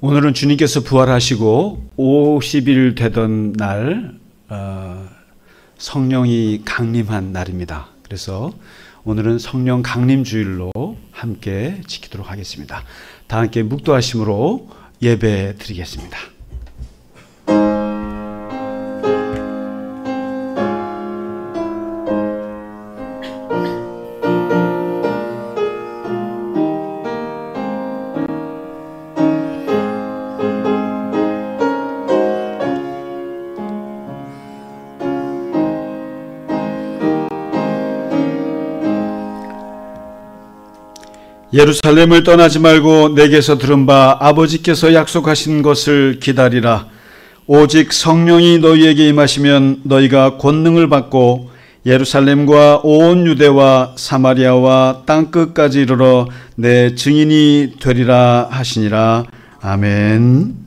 오늘은 주님께서 부활하시고 50일 되던 날 성령이 강림한 날입니다. 그래서 오늘은 성령 강림 주일로 함께 지키도록 하겠습니다. 다 함께 묵도하심으로 예배 드리겠습니다. 예루살렘을 떠나지 말고 내게서 들은 바 아버지께서 약속하신 것을 기다리라. 오직 성령이 너희에게 임하시면 너희가 권능을 받고 예루살렘과 온 유대와 사마리아와 땅끝까지 이르러 내 증인이 되리라 하시니라. 아멘.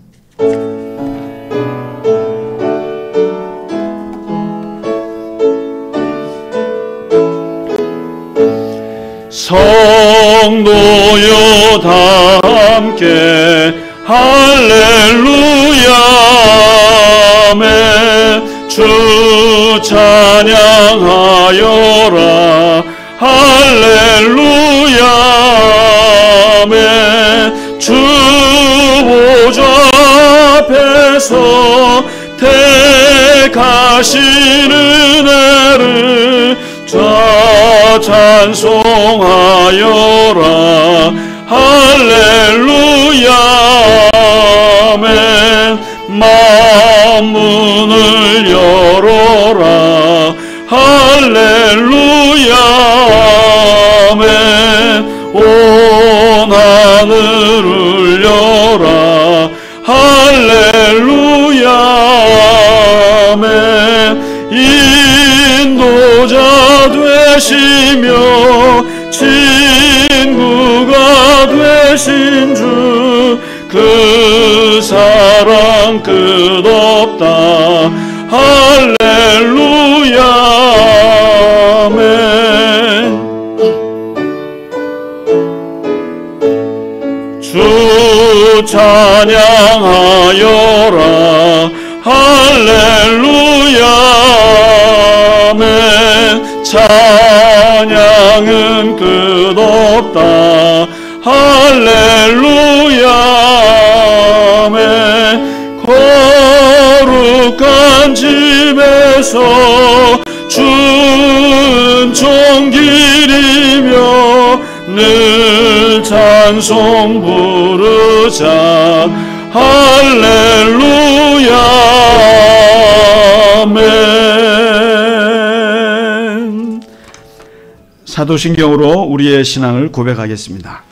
성도여 다 함께 할렐루야 아멘. 주 찬양하여라 할렐루야 아멘. 주 보좌 앞에서 택하신 은혜를 찬송하여라 할렐루야 아멘. 만문을 열어라 할렐루야 아멘. 온 하늘을 열라 할렐루야 아멘. 인도자 되시며 친구가 되신 주 그 사랑 끝없다 할렐루야 아멘. 주 찬양하여라 할렐루야 아멘. 찬양은 끝없다 할렐루야 아멘. 거룩한 집에서 준총 기리며 늘 찬송 부르자 할렐루야 아멘. 사도신경으로 우리의 신앙을 고백하겠습니다.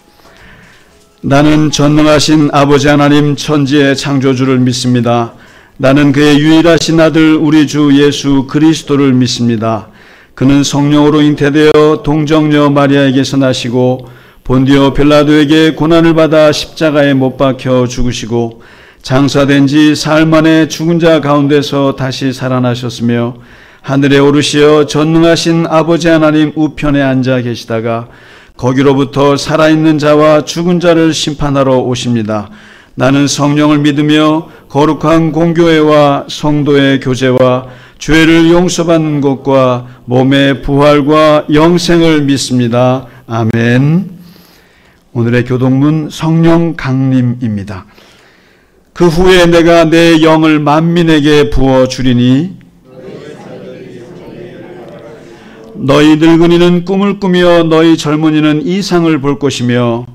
나는 전능하신 아버지 하나님 천지의 창조주를 믿습니다. 나는 그의 유일하신 아들 우리 주 예수 그리스도를 믿습니다. 그는 성령으로 잉태되어 동정녀 마리아에게서 나시고 본디오 빌라도에게 고난을 받아 십자가에 못 박혀 죽으시고 장사된 지 사흘 만에 죽은 자 가운데서 다시 살아나셨으며 하늘에 오르시어 전능하신 아버지 하나님 우편에 앉아 계시다가 거기로부터 살아있는 자와 죽은 자를 심판하러 오십니다. 나는 성령을 믿으며 거룩한 공교회와 성도의 교제와 죄를 용서받는 것과 몸의 부활과 영생을 믿습니다. 아멘. 오늘의 교동문 성령 강림입니다. 그 후에 내가 내 영을 만민에게 부어주리니 너희 늙은이는 꿈을 꾸며 너희 젊은이는 이상을 볼 것이며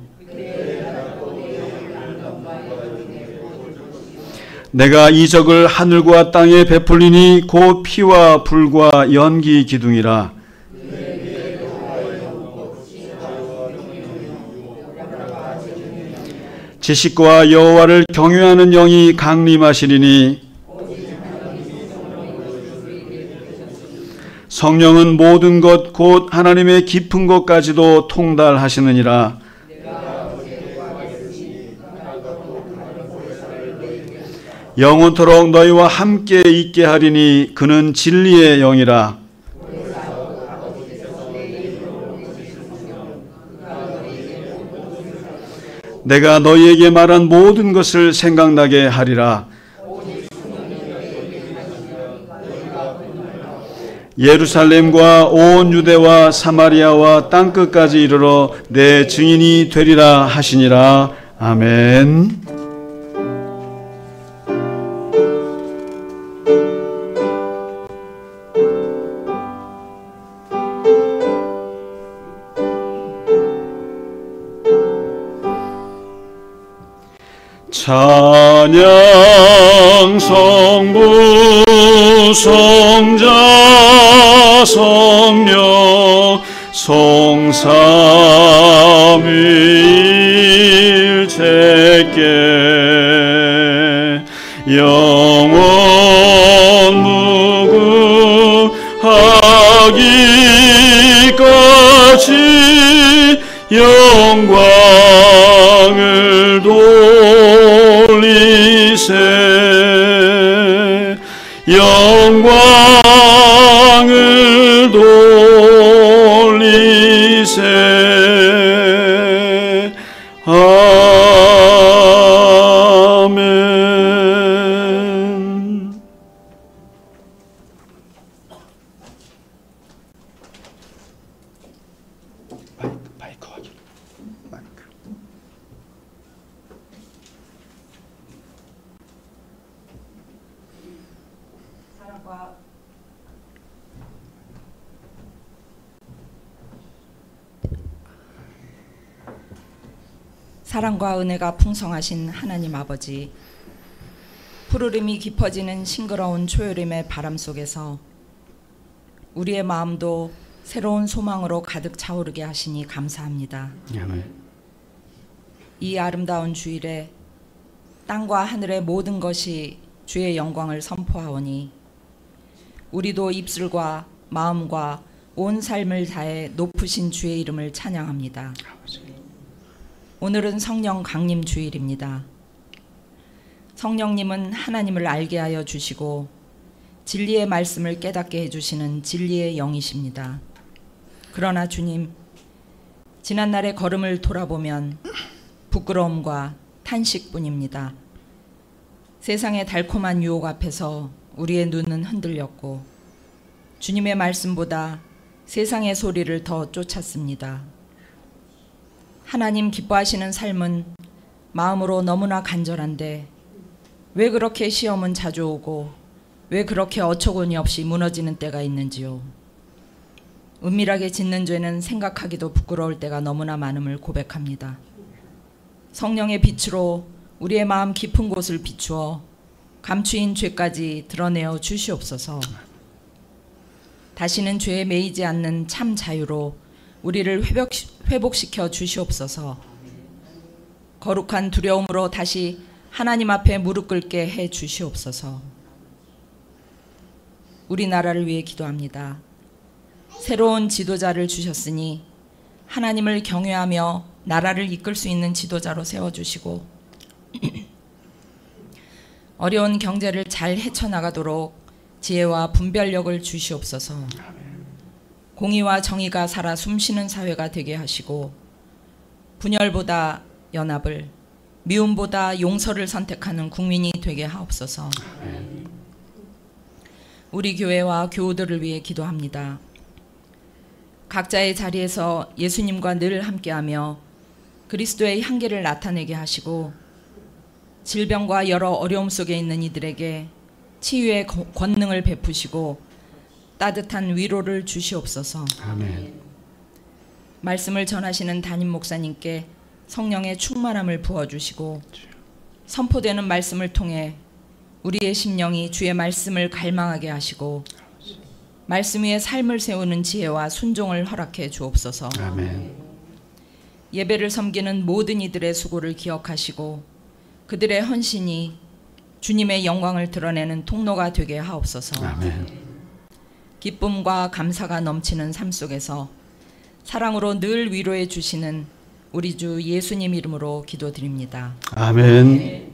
내가 이적을 하늘과 땅에 베풀리니 곧 피와 불과 연기 기둥이라. 지식과 여호와를 경외하는 영이 강림하시리니 성령은 모든 것 곧 하나님의 깊은 것까지도 통달하시느니라. 영원토록 너희와 함께 있게 하리니 그는 진리의 영이라. 내가 너희에게 말한 모든 것을 생각나게 하리라. 예루살렘과 온 유대와 사마리아와 땅끝까지 이르러 내 증인이 되리라 하시니라. 아멘. 찬양 성부 성자 성령 성삼위일체께 영원 무궁하기까지 영광을 돌리세. 영광을 돌리세. 아멘. 마이크 확인. 마이크. 사랑과 은혜가 풍성하신 하나님 아버지, 푸르름이 깊어지는 싱그러운 초여름의 바람 속에서 우리의 마음도 새로운 소망으로 가득 차오르게 하시니 감사합니다. 이 아름다운 주일에 땅과 하늘의 모든 것이 주의 영광을 선포하오니 우리도 입술과 마음과 온 삶을 다해 높으신 주의 이름을 찬양합니다. 오늘은 성령 강림 주일입니다. 성령님은 하나님을 알게 하여 주시고 진리의 말씀을 깨닫게 해주시는 진리의 영이십니다. 그러나 주님, 지난날의 걸음을 돌아보면 부끄러움과 탄식뿐입니다. 세상의 달콤한 유혹 앞에서 우리의 눈은 흔들렸고 주님의 말씀보다 세상의 소리를 더 쫓았습니다. 하나님 기뻐하시는 삶은 마음으로 너무나 간절한데 왜 그렇게 시험은 자주 오고 왜 그렇게 어처구니 없이 무너지는 때가 있는지요. 은밀하게 짓는 죄는 생각하기도 부끄러울 때가 너무나 많음을 고백합니다. 성령의 빛으로 우리의 마음 깊은 곳을 비추어 감추인 죄까지 드러내어 주시옵소서. 다시는 죄에 매이지 않는 참 자유로 우리를 회복시켜 주시옵소서. 거룩한 두려움으로 다시 하나님 앞에 무릎 꿇게 해 주시옵소서. 우리나라를 위해 기도합니다. 새로운 지도자를 주셨으니 하나님을 경외하며 나라를 이끌 수 있는 지도자로 세워주시고 어려운 경제를 잘 헤쳐나가도록 지혜와 분별력을 주시옵소서. 공의와 정의가 살아 숨쉬는 사회가 되게 하시고 분열보다 연합을, 미움보다 용서를 선택하는 국민이 되게 하옵소서. 우리 교회와 교우들을 위해 기도합니다. 각자의 자리에서 예수님과 늘 함께하며 그리스도의 향기를 나타내게 하시고 질병과 여러 어려움 속에 있는 이들에게 치유의 권능을 베푸시고 따뜻한 위로를 주시옵소서. 아멘. 말씀을 전하시는 담임 목사님께 성령의 충만함을 부어주시고 선포되는 말씀을 통해 우리의 심령이 주의 말씀을 갈망하게 하시고 말씀 위에 삶을 세우는 지혜와 순종을 허락해 주옵소서. 아멘. 예배를 섬기는 모든 이들의 수고를 기억하시고 그들의 헌신이 주님의 영광을 드러내는 통로가 되게 하옵소서. 아멘. 기쁨과 감사가 넘치는 삶 속에서 사랑으로 늘 위로해 주시는 우리 주 예수님 이름으로 기도드립니다. 아멘.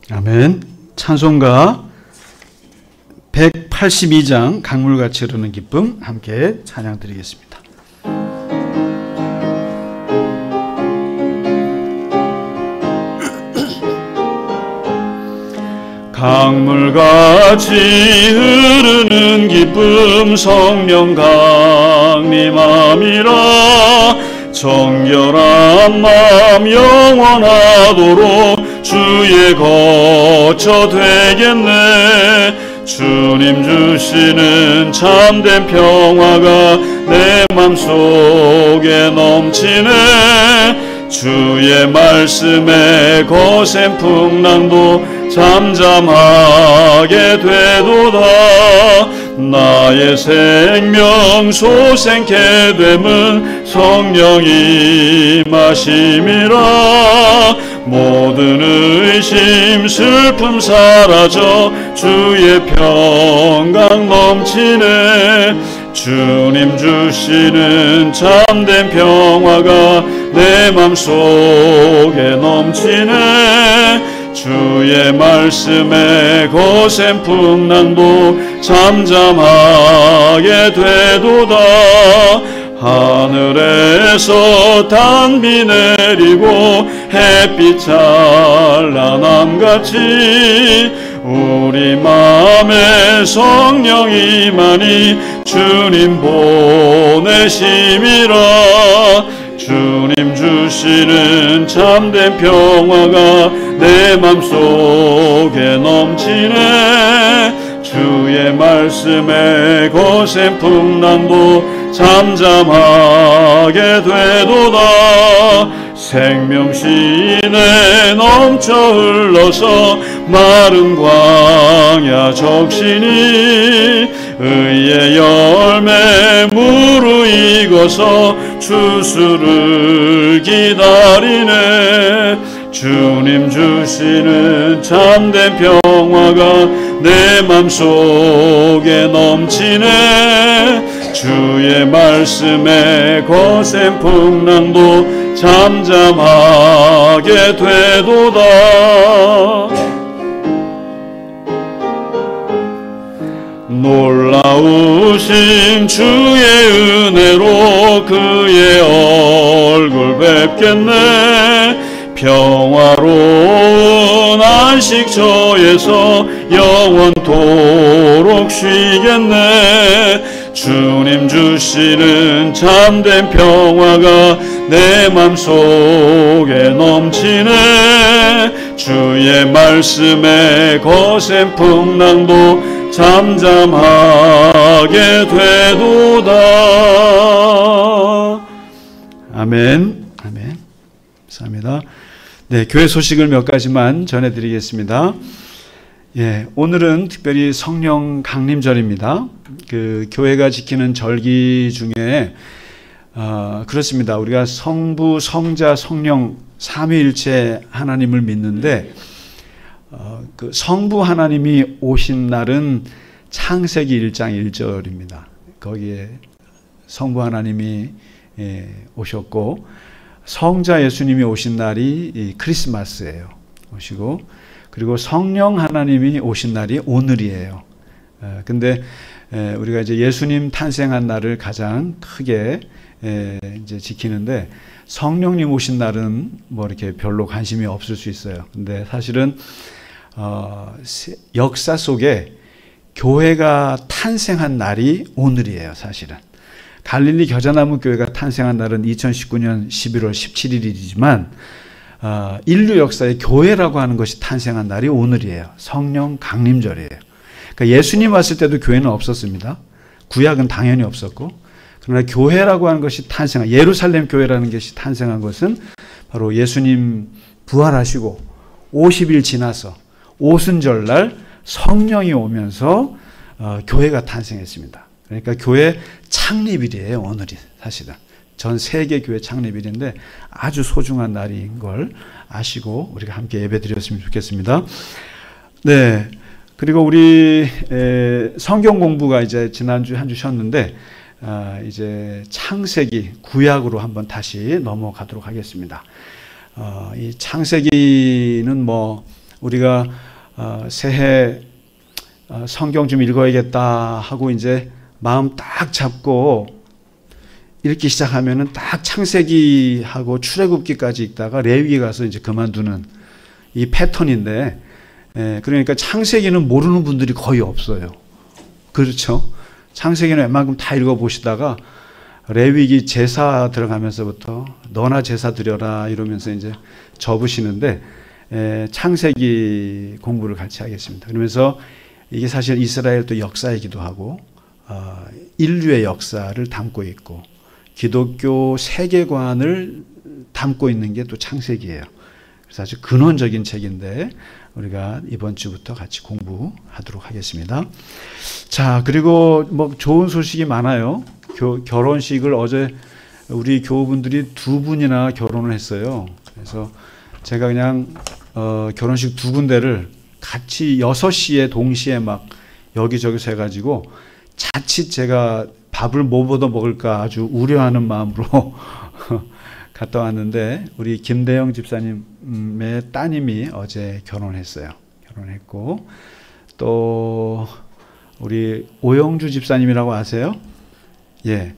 아멘. 찬송가 182장 강물같이 흐르는 기쁨 함께 찬양 드리겠습니다. 강물같이 흐르는 기쁨 성령 강림함이라 정결한 마음 영원하도록 주의 거처 되겠네. 주님 주시는 참된 평화가 내 맘속에 넘치네. 주의 말씀에 거센 풍랑도 잠잠하게 되도다. 나의 생명 소생케 됨은 성령이 마심이라. 모든 의심 슬픔 사라져 주의 평강 넘치네. 주님 주시는 참된 평화가 내 맘속에 넘치네. 주의 말씀에 거센 풍랑도 잠잠하게 되도다. 하늘에서 단비 내리고 햇빛 찬란함같이 우리 마음에 성령이 많이 주님 보내심이라. 주님 주시는 참된 평화가 내 맘속에 넘치네. 주의 말씀에 거센 풍랑도 잠잠하게 되도다. 생명신에 넘쳐 흘러서 마른 광야 적시니 의의 열매 무르익어서 추수를 기다리네. 주님 주시는 참된 평화가 내 맘속에 넘치네. 주의 말씀에 거센 풍랑도 잠잠하게 되도다. 놀라우신 주의 은혜로 그의 얼굴 뵙겠네. 평화로운 안식처에서 영원토록 쉬겠네. 주님 주시는 참된 평화가 내 맘속에 넘치네. 주의 말씀에 거센 풍랑도 잠잠하게 되도다. 아멘. 아멘. 감사합니다. 네, 교회 소식을 몇 가지만 전해드리겠습니다. 예, 오늘은 특별히 성령 강림절입니다. 그 교회가 지키는 절기 중에 그렇습니다. 우리가 성부, 성자, 성령 삼위일체 하나님을 믿는데 그 성부 하나님이 오신 날은 창세기 1장 1절입니다. 거기에 성부 하나님이 오셨고 성자 예수님이 오신 날이 크리스마스예요. 오시고 그리고 성령 하나님이 오신 날이 오늘이에요. 근데 우리가 이제 예수님 탄생한 날을 가장 크게 이제 지키는데 성령님 오신 날은 뭐 이렇게 별로 관심이 없을 수 있어요. 근데 사실은 역사 속에 교회가 탄생한 날이 오늘이에요. 사실은 갈릴리 겨자나무 교회가 탄생한 날은 2019년 11월 17일이지만 인류 역사의 교회라고 하는 것이 탄생한 날이 오늘이에요. 성령 강림절이에요. 그러니까 예수님 왔을 때도 교회는 없었습니다. 구약은 당연히 없었고, 그러나 교회라고 하는 것이 탄생한, 예루살렘 교회라는 것이 탄생한 것은 바로 예수님 부활하시고 50일 지나서 오순절날 성령이 오면서 교회가 탄생했습니다. 그러니까 교회 창립일이에요. 오늘이 사실은 전 세계 교회 창립일인데 아주 소중한 날인 걸 아시고 우리가 함께 예배드렸으면 좋겠습니다. 네, 그리고 우리 성경 공부가 이제 지난주 한 주 쉬었는데 이제 창세기 구약으로 한번 다시 넘어가도록 하겠습니다. 이 창세기는 뭐 우리가 새해 성경 좀 읽어야겠다 하고 이제 마음 딱 잡고 읽기 시작하면은 딱 창세기하고 출애굽기까지 읽다가 레위기 가서 이제 그만두는 이 패턴인데, 그러니까 창세기는 모르는 분들이 거의 없어요. 그렇죠? 창세기는 웬만큼 다 읽어보시다가 레위기 제사 들어가면서부터 너나 제사 드려라 이러면서 이제 접으시는데, 창세기 공부를 같이 하겠습니다. 그러면서 이게 사실 이스라엘 또 역사이기도 하고 인류의 역사를 담고 있고 기독교 세계관을 담고 있는 게 또 창세기예요. 그래서 아주 근원적인 책인데 우리가 이번 주부터 같이 공부하도록 하겠습니다. 자, 그리고 뭐 좋은 소식이 많아요. 결혼식을 어제 우리 교우분들이 2분이나 결혼을 했어요. 그래서 제가 그냥 결혼식 2군데를 같이 6시에 동시에 막 여기저기서 해가지고 자칫 제가 밥을 뭐보다 먹을까 아주 우려하는 마음으로 갔다 왔는데, 우리 김대영 집사님의 따님이 어제 결혼했어요. 결혼했고, 또 우리 오영주 집사님이라고 아세요? 예,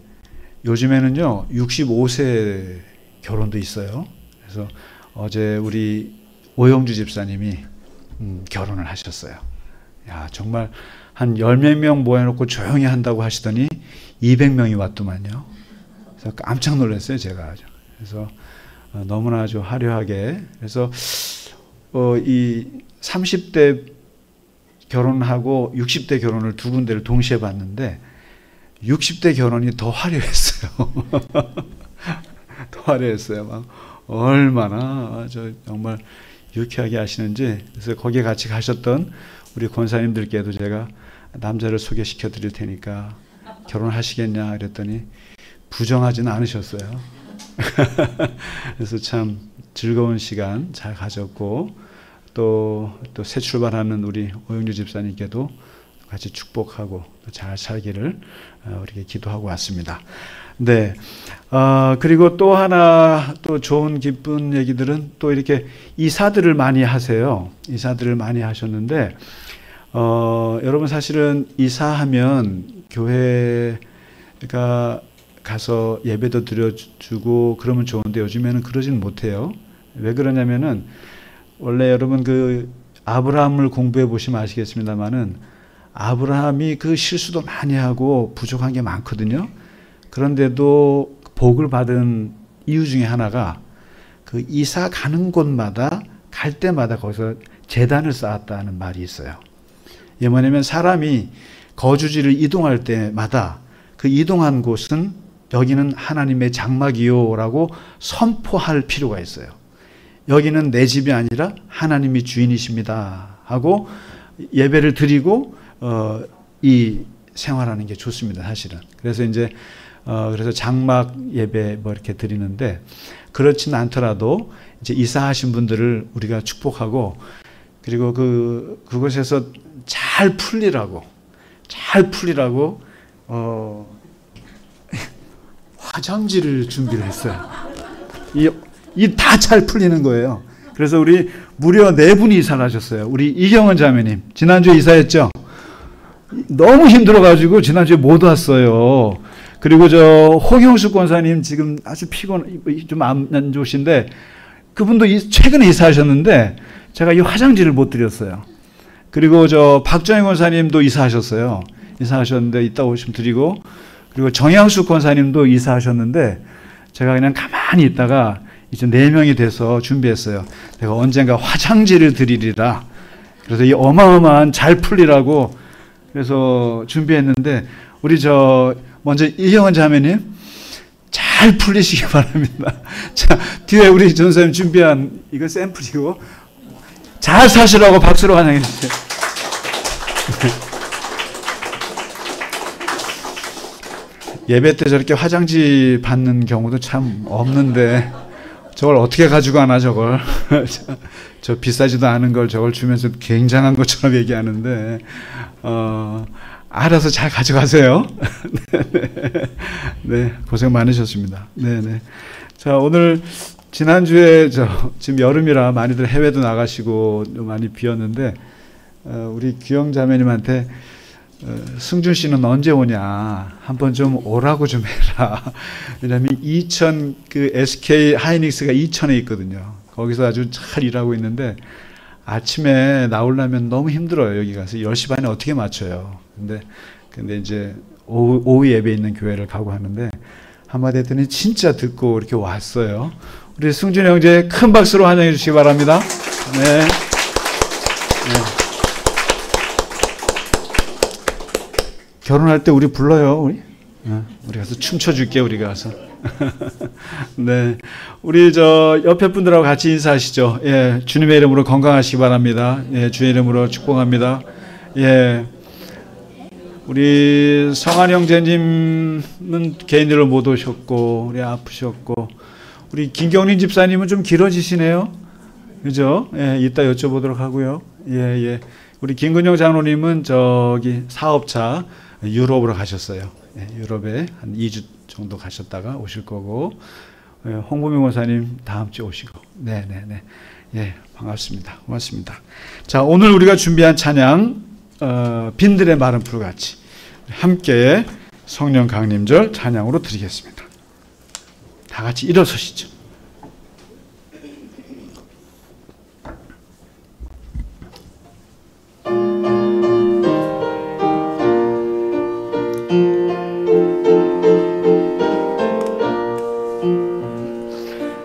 요즘에는요 65세 결혼도 있어요. 그래서 어제 우리 오영주 집사님이 결혼을 하셨어요. 야, 정말 한 10몇 명 모여놓고 조용히 한다고 하시더니 200명이 왔더만요. 그래서 깜짝 놀랐어요, 제가 아주. 그래서 너무나 아주 화려하게. 그래서 이 30대 결혼하고 60대 결혼을 2군데를 동시에 봤는데 60대 결혼이 더 화려했어요. 더 화려했어요. 막 얼마나 정말 유쾌하게 하시는지. 그래서 거기에 같이 가셨던 우리 권사님들께도 제가 남자를 소개시켜 드릴 테니까 결혼하시겠냐 그랬더니 부정하지는 않으셨어요. 그래서 참 즐거운 시간 잘 가졌고, 또 새 출발하는 우리 오영주 집사님께도 같이 축복하고 잘 살기를 우리가 기도하고 왔습니다. 네. 그리고 또 하나 또 좋은 기쁜 얘기들은 또 이렇게 이사들을 많이 하세요. 이사들을 많이 하셨는데, 여러분 사실은 이사하면 교회가 가서 예배도 드려주고 그러면 좋은데 요즘에는 그러진 못해요. 왜 그러냐면은 원래 여러분 그 아브라함을 공부해 보시면 아시겠습니다만은 아브라함이 그 실수도 많이 하고 부족한 게 많거든요. 그런데도 복을 받은 이유 중에 하나가 그 이사 가는 곳마다 갈 때마다 거기서 제단을 쌓았다는 말이 있어요. 이게 뭐냐면 사람이 거주지를 이동할 때마다 그 이동한 곳은 여기는 하나님의 장막이요라고 선포할 필요가 있어요. 여기는 내 집이 아니라 하나님이 주인이십니다 하고 예배를 드리고 이 생활하는 게 좋습니다, 사실은. 그래서 이제 그래서 장막 예배 뭐 이렇게 드리는데, 그렇지는 않더라도 이제 이사하신 분들을 우리가 축복하고, 그리고 그곳에서 잘 풀리라고 화장지를 준비를 했어요. 이 다 잘 풀리는 거예요. 그래서 우리 무려 4분이 이사를 하셨어요. 우리 이경은 자매님 지난주에 이사했죠. 너무 힘들어가지고 지난주에 못 왔어요. 그리고 저 홍영숙 권사님 지금 아주 좀 안 좋으신데 그분도 최근에 이사하셨는데 제가 이 화장지를 못 드렸어요. 그리고 저 박정희 권사님도 이사하셨어요. 이사하셨는데 이따 오시면 드리고, 그리고 정양숙 권사님도 이사하셨는데 제가 그냥 가만히 있다가 이제 4명이 돼서 준비했어요. 내가 언젠가 화장지를 드리리라. 그래서 이 어마어마한 잘 풀리라고 그래서 준비했는데, 우리 저 먼저 이경원 자매님 잘 풀리시기 바랍니다. 자, 뒤에 우리 전사님 준비한 이거 샘플이고 잘 사시라고 박수로 환영해 주세요. 예배 때 저렇게 화장지 받는 경우도 참 없는데 저걸 어떻게 가지고 가나 저걸. 저 비싸지도 않은 걸 저걸 주면서 굉장한 것처럼 얘기하는데 알아서 잘 가져가세요. 네, 고생 많으셨습니다. 네네. 자, 오늘 지난주에 지금 여름이라 많이들 해외도 나가시고 많이 비었는데 우리 규영 자매님한테 승준 씨는 언제 오냐 한번 좀 오라고 좀 해라. 왜냐하면 이천 그 SK 하이닉스가 이천에 있거든요. 거기서 아주 잘 일하고 있는데 아침에 나오려면 너무 힘들어요. 여기 가서 10시 반에 어떻게 맞춰요. 근데 이제 오후 예배 있는 교회를 가고 하는데 한마디 했더니 진짜 듣고 이렇게 왔어요. 우리 승준 형제 큰 박수로 환영해 주시기 바랍니다. 네. 결혼할 때 우리 불러요. 우리 가서 춤춰줄게. 우리 가서. 네, 우리 옆에 분들하고 같이 인사하시죠. 예, 주님의 이름으로 건강하시기 바랍니다. 예, 주의 이름으로 축복합니다. 예, 우리 성한 형제님은 개인으로 못 오셨고, 우리 아프셨고, 우리 김경림 집사님은 좀 길어지시네요. 그죠? 예, 이따 여쭤보도록 하고요. 예. 우리 김근영 장로님은 사업차 유럽으로 가셨어요. 예, 유럽에 한 2주 정도 가셨다가 오실 거고, 홍보명 원사님 다음 주에 오시고. 네. 예, 반갑습니다. 고맙습니다. 자, 오늘 우리가 준비한 찬양, 빈들의 마른 풀같이 함께 성령 강림절 찬양으로 드리겠습니다. 다 같이 일어서시죠.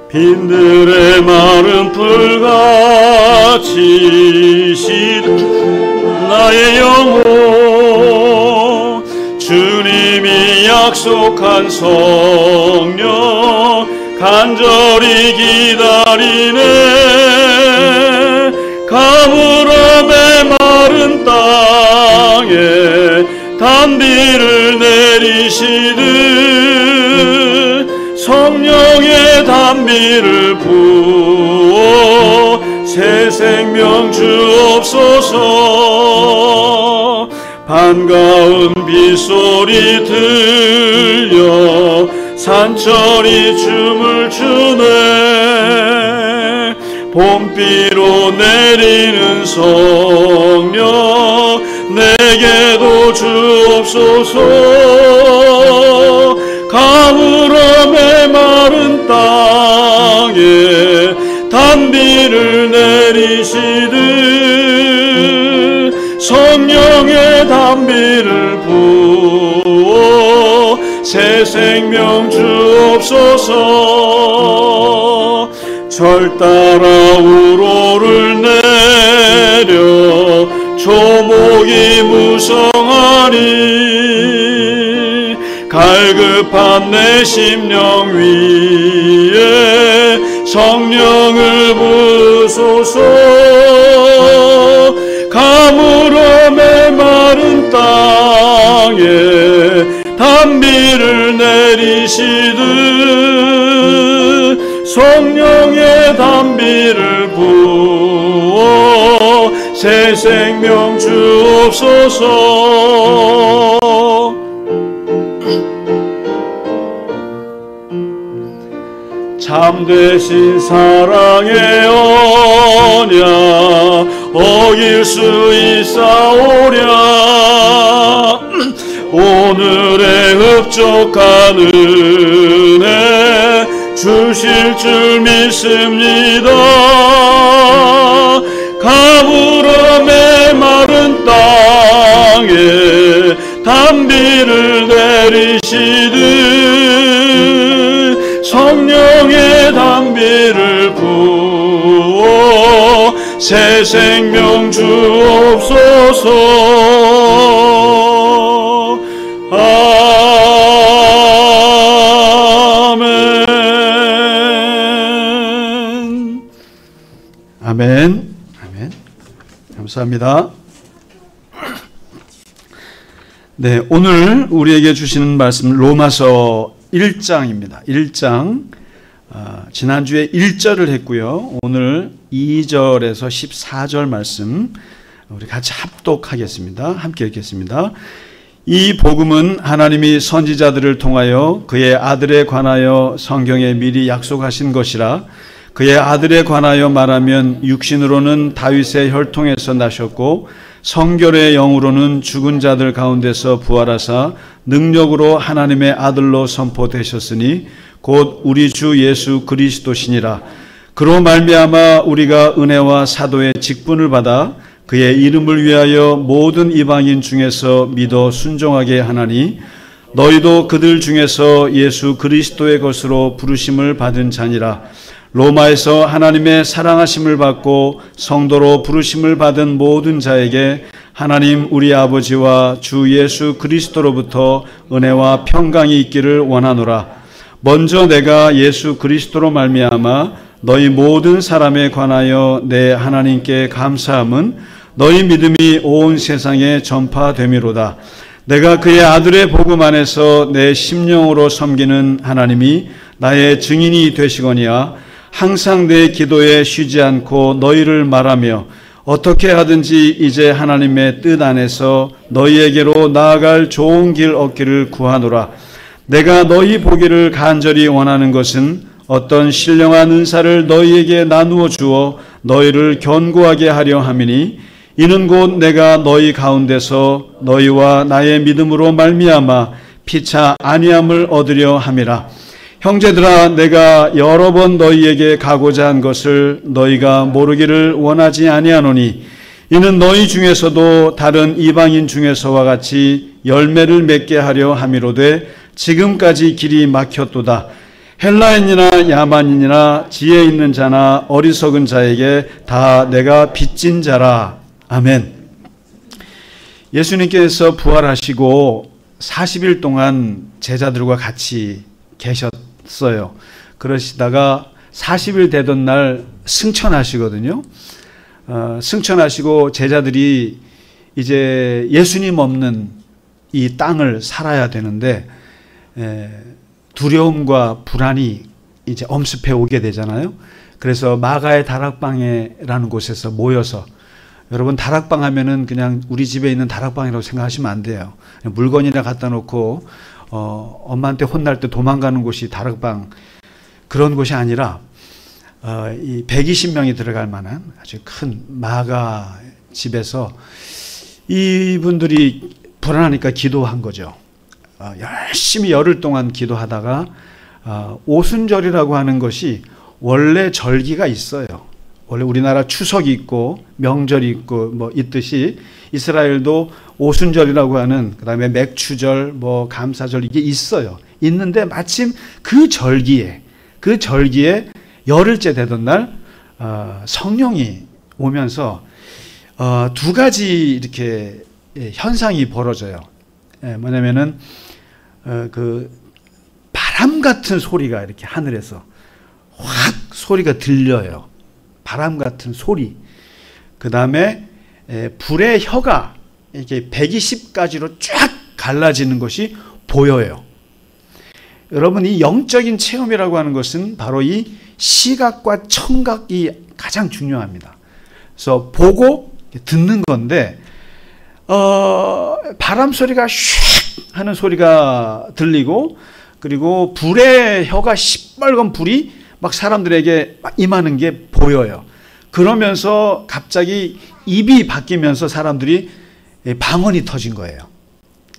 빈들의 마른 풀같이 시든 나의 영혼 주님이 약속한 성령 간절히 기다리네. 가물어 메마른 땅에 단비를 내리시듯 성령의 단비를 부어 새 생명 주옵소서. 반가운 빗소리 들려 산천이 춤을 추네. 봄비로 내리는 성령 내게도 주옵소서. 가물어 메마른 땅에 단비를 내리시듯 성령의 단비를 부어 새 생명 주옵소서. 절 따라 우로를 내려 조목이 무성하니 갈급한 내 심령 위에 성령을 부으소서. 가물어 메마른 땅에 단비를 내리시듯 성령의 단비를 부어 새 생명 주옵소서. 참되신 사랑의 언약 어길 수 있사오랴. 오늘의 흡족한 은혜 주실 줄 믿습니다. 가물어 메마른 땅에 단비를 내리시듯 성령의 단비를 부어 새 생명 주옵소서. 아멘. 아멘. 감사합니다. 네, 오늘 우리에게 주시는 말씀 로마서 1장입니다. 1장. 지난주에 1절을 했고요. 오늘 2절에서 14절 말씀 우리 같이 합독하겠습니다. 함께 읽겠습니다. 이 복음은 하나님이 선지자들을 통하여 그의 아들에 관하여 성경에 미리 약속하신 것이라. 그의 아들에 관하여 말하면 육신으로는 다윗의 혈통에서 나셨고 성결의 영으로는 죽은 자들 가운데서 부활하사 능력으로 하나님의 아들로 선포되셨으니 곧 우리 주 예수 그리스도시니라. 그로 말미암아 우리가 은혜와 사도의 직분을 받아 그의 이름을 위하여 모든 이방인 중에서 믿어 순종하게 하나니 너희도 그들 중에서 예수 그리스도의 것으로 부르심을 받은 자니라. 로마에서 하나님의 사랑하심을 받고 성도로 부르심을 받은 모든 자에게 하나님 우리 아버지와 주 예수 그리스도로부터 은혜와 평강이 있기를 원하노라. 먼저 내가 예수 그리스도로 말미암아 너희 모든 사람에 관하여 내 하나님께 감사함은 너희 믿음이 온 세상에 전파되미로다. 내가 그의 아들의 복음 안에서 내 심령으로 섬기는 하나님이 나의 증인이 되시거니와 항상 내 기도에 쉬지 않고 너희를 말하며 어떻게 하든지 이제 하나님의 뜻 안에서 너희에게로 나아갈 좋은 길 얻기를 구하노라. 내가 너희 보기를 간절히 원하는 것은 어떤 신령한 은사를 너희에게 나누어 주어 너희를 견고하게 하려 함이니 이는 곧 내가 너희 가운데서 너희와 나의 믿음으로 말미암아 피차 안위함을 얻으려 함이라. 형제들아, 내가 여러 번 너희에게 가고자 한 것을 너희가 모르기를 원하지 아니하노니 이는 너희 중에서도 다른 이방인 중에서와 같이 열매를 맺게 하려 함이로되 지금까지 길이 막혔도다. 헬라인이나 야만인이나 지혜 있는 자나 어리석은 자에게 다 내가 빚진 자라. 아멘. 예수님께서 부활하시고 40일 동안 제자들과 같이 계셨어요. 그러시다가 40일 되던 날 승천하시거든요. 승천하시고 제자들이 이제 예수님 없는 이 땅을 살아야 되는데 두려움과 불안이 이제 엄습해 오게 되잖아요. 그래서 마가의 다락방에라는 곳에서 모여서, 여러분 다락방 하면은 그냥 우리 집에 있는 다락방이라고 생각하시면 안 돼요. 물건이나 갖다 놓고 엄마한테 혼날 때 도망가는 곳이 다락방, 그런 곳이 아니라 이 120명이 들어갈 만한 아주 큰 마가 집에서 이분들이 불안하니까 기도한 거죠. 열심히 열흘 동안 기도하다가 오순절이라고 하는 것이 원래 절기가 있어요. 원래 우리나라 추석이 있고 명절이 있고 뭐 있듯이 이스라엘도 오순절이라고 하는, 그다음에 맥추절, 뭐 감사절, 이게 있어요. 있는데 마침 그 절기에 열흘째 되던 날 성령이 오면서 두 가지 이렇게 현상이 벌어져요. 뭐냐면은 그 바람 같은 소리가 이렇게 하늘에서 확 소리가 들려요. 바람 같은 소리. 그 다음에 불의 혀가 이렇게 120가지로 쫙 갈라지는 것이 보여요. 여러분, 이 영적인 체험이라고 하는 것은 바로 이 시각과 청각이 가장 중요합니다. 그래서 보고 듣는 건데 바람 소리가 슉 하는 소리가 들리고, 그리고 불의 혀가 시뻘건 불이 막 사람들에게 막 임하는 게 보여요. 그러면서 갑자기 입이 바뀌면서 사람들이 방언이 터진 거예요.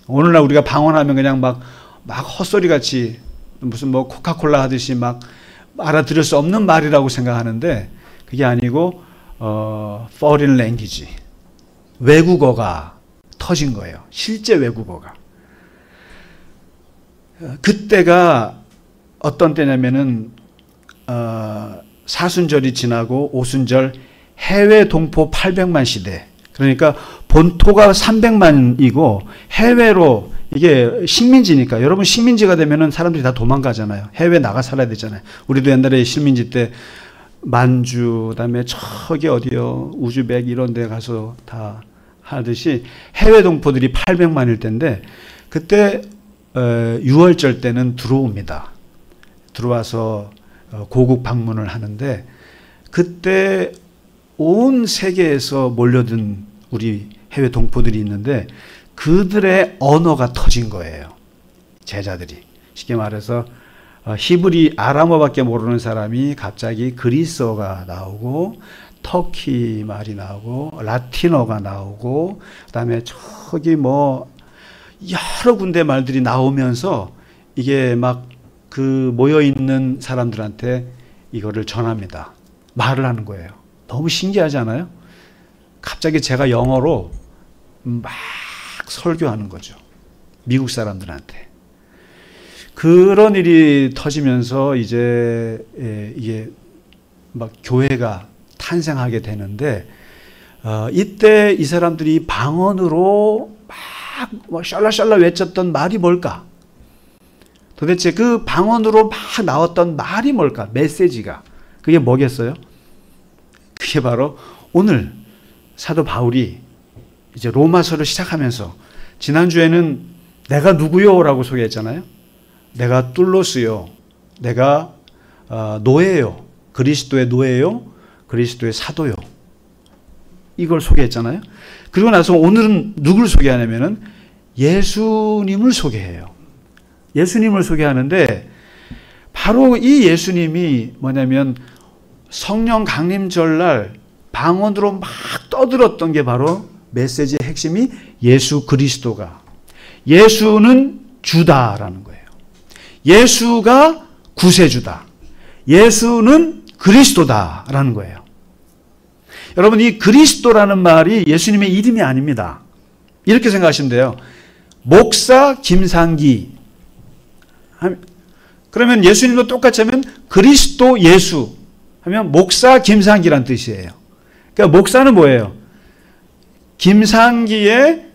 오늘날 우리가 방언하면 그냥 막 헛소리 같이 무슨 뭐 코카콜라 하듯이 막 알아들을 수 없는 말이라고 생각하는데, 그게 아니고 foreign language, 외국어가 터진 거예요. 실제 외국어가. 그때가 어떤 때냐면은 사순절이 지나고 오순절 해외 동포 800만 시대. 그러니까 본토가 300만이고 해외로, 이게 식민지니까, 여러분 식민지가 되면은 사람들이 다 도망가잖아요. 해외 나가 살아야 되잖아요. 우리도 옛날에 식민지 때 만주, 그다음에 저기 어디요, 우즈벡 이런 데 가서 다 하듯이 해외 동포들이 800만일 때인데, 그때 6월절 때는 들어옵니다. 들어와서 고국 방문을 하는데, 그때 온 세계에서 몰려든 우리 해외 동포들이 있는데, 그들의 언어가 터진 거예요. 제자들이. 쉽게 말해서 히브리 아람어밖에 모르는 사람이 갑자기 그리스어가 나오고 터키 말이 나오고 라틴어가 나오고 그다음에 저기 뭐 여러 군데 말들이 나오면서 이게 막 그 모여 있는 사람들한테 이거를 전합니다. 말을 하는 거예요. 너무 신기하지 않아요? 갑자기 제가 영어로 막 설교하는 거죠. 미국 사람들한테. 그런 일이 터지면서 이제 이게 막 교회가 탄생하게 되는데 이때 이 사람들이 방언으로 막 샬라샬라 외쳤던 말이 뭘까? 도대체 그 방언으로 막 나왔던 말이 뭘까? 메시지가. 그게 뭐겠어요? 그게 바로 오늘 사도 바울이 이제 로마서를 시작하면서 지난주에는 내가 누구요? 라고 소개했잖아요. 내가 뚫로스요. 내가 노예요. 그리스도의 노예요. 그리스도의 사도요. 이걸 소개했잖아요. 그리고 나서 오늘은 누구를 소개하냐면은 예수님을 소개해요. 예수님을 소개하는데 바로 이 예수님이 뭐냐면 성령 강림절날 방언으로 막 떠들었던 게 바로 메시지의 핵심이 예수 그리스도가 예수는 주다라는 거예요. 예수가 구세주다. 예수는 그리스도다라는 거예요. 여러분 이 그리스도라는 말이 예수님의 이름이 아닙니다. 이렇게 생각하시면 돼요. 목사 김상기 그러면 예수님도 똑같이 하면 그리스도 예수 하면 목사 김상기란 뜻이에요. 그러니까 목사는 뭐예요? 김상기의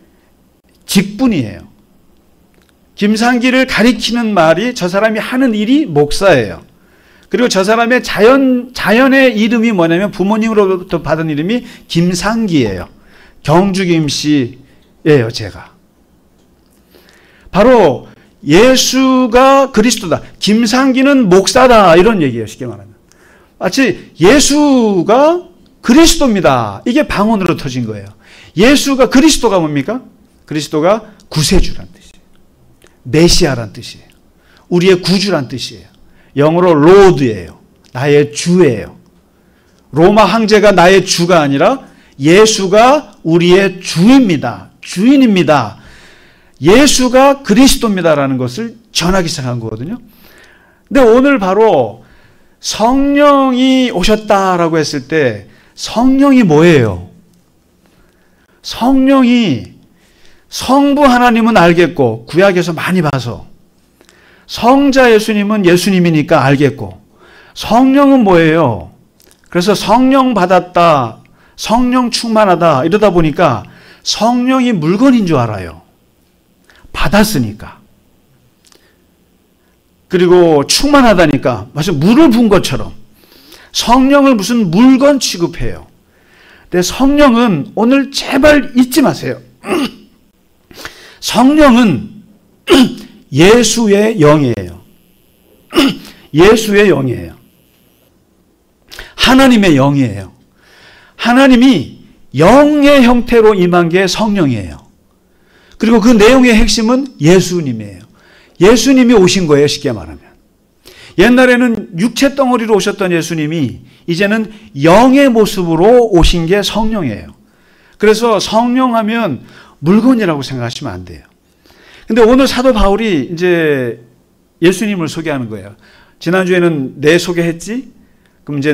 직분이에요. 김상기를 가리키는 말이 저 사람이 하는 일이 목사예요. 그리고 저 사람의 자연의 이름이 뭐냐면 부모님으로부터 받은 이름이 김상기예요. 경주김 씨예요, 제가. 바로 예수가 그리스도다. 김상기는 목사다. 이런 얘기예요, 쉽게 말하면. 마치 예수가 그리스도입니다. 이게 방언으로 터진 거예요. 예수가 그리스도가 뭡니까? 그리스도가 구세주란 뜻이에요. 메시아란 뜻이에요. 우리의 구주란 뜻이에요. 영어로 로드예요. 나의 주예요. 로마 황제가 나의 주가 아니라 예수가 우리의 주입니다. 주인입니다. 예수가 그리스도입니다라는 것을 전하기 시작한 거거든요. 근데 오늘 바로 성령이 오셨다라고 했을 때 성령이 뭐예요? 성령이 성부 하나님은 알겠고 구약에서 많이 봐서 성자 예수님은 예수님이니까 알겠고 성령은 뭐예요? 그래서 성령 받았다, 성령 충만하다 이러다 보니까 성령이 물건인 줄 알아요. 받았으니까. 그리고 충만하다니까 마치 물을 부은 것처럼 성령을 무슨 물건 취급해요. 근데 성령은 오늘 제발 잊지 마세요. 성령은 예수의 영이에요. 예수의 영이에요. 하나님의 영이에요. 하나님이 영의 형태로 임한 게 성령이에요. 그리고 그 내용의 핵심은 예수님이에요. 예수님이 오신 거예요, 쉽게 말하면. 옛날에는 육체 덩어리로 오셨던 예수님이 이제는 영의 모습으로 오신 게 성령이에요. 그래서 성령하면 물건이라고 생각하시면 안 돼요. 근데 오늘 사도 바울이 이제 예수님을 소개하는 거예요. 지난주에는 내 소개했지? 그럼 이제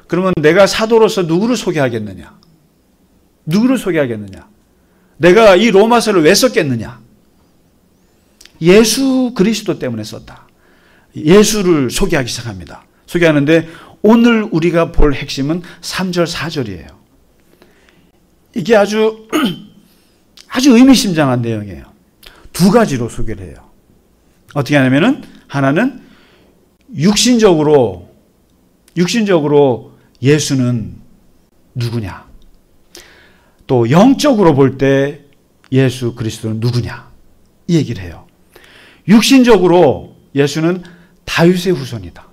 그러면 내가 사도로서 누구를 소개하겠느냐? 누구를 소개하겠느냐? 내가 이 로마서를 왜 썼겠느냐? 예수 그리스도 때문에 썼다. 예수를 소개하기 시작합니다. 소개하는데 오늘 우리가 볼 핵심은 3절, 4절이에요. 이게 아주 의미심장한 내용이에요. 두 가지로 소개를 해요. 어떻게 하냐면은 하나는 육신적으로 예수는 누구냐? 또 영적으로 볼 때 예수 그리스도는 누구냐? 이 얘기를 해요. 육신적으로 예수는 다윗의 후손이다.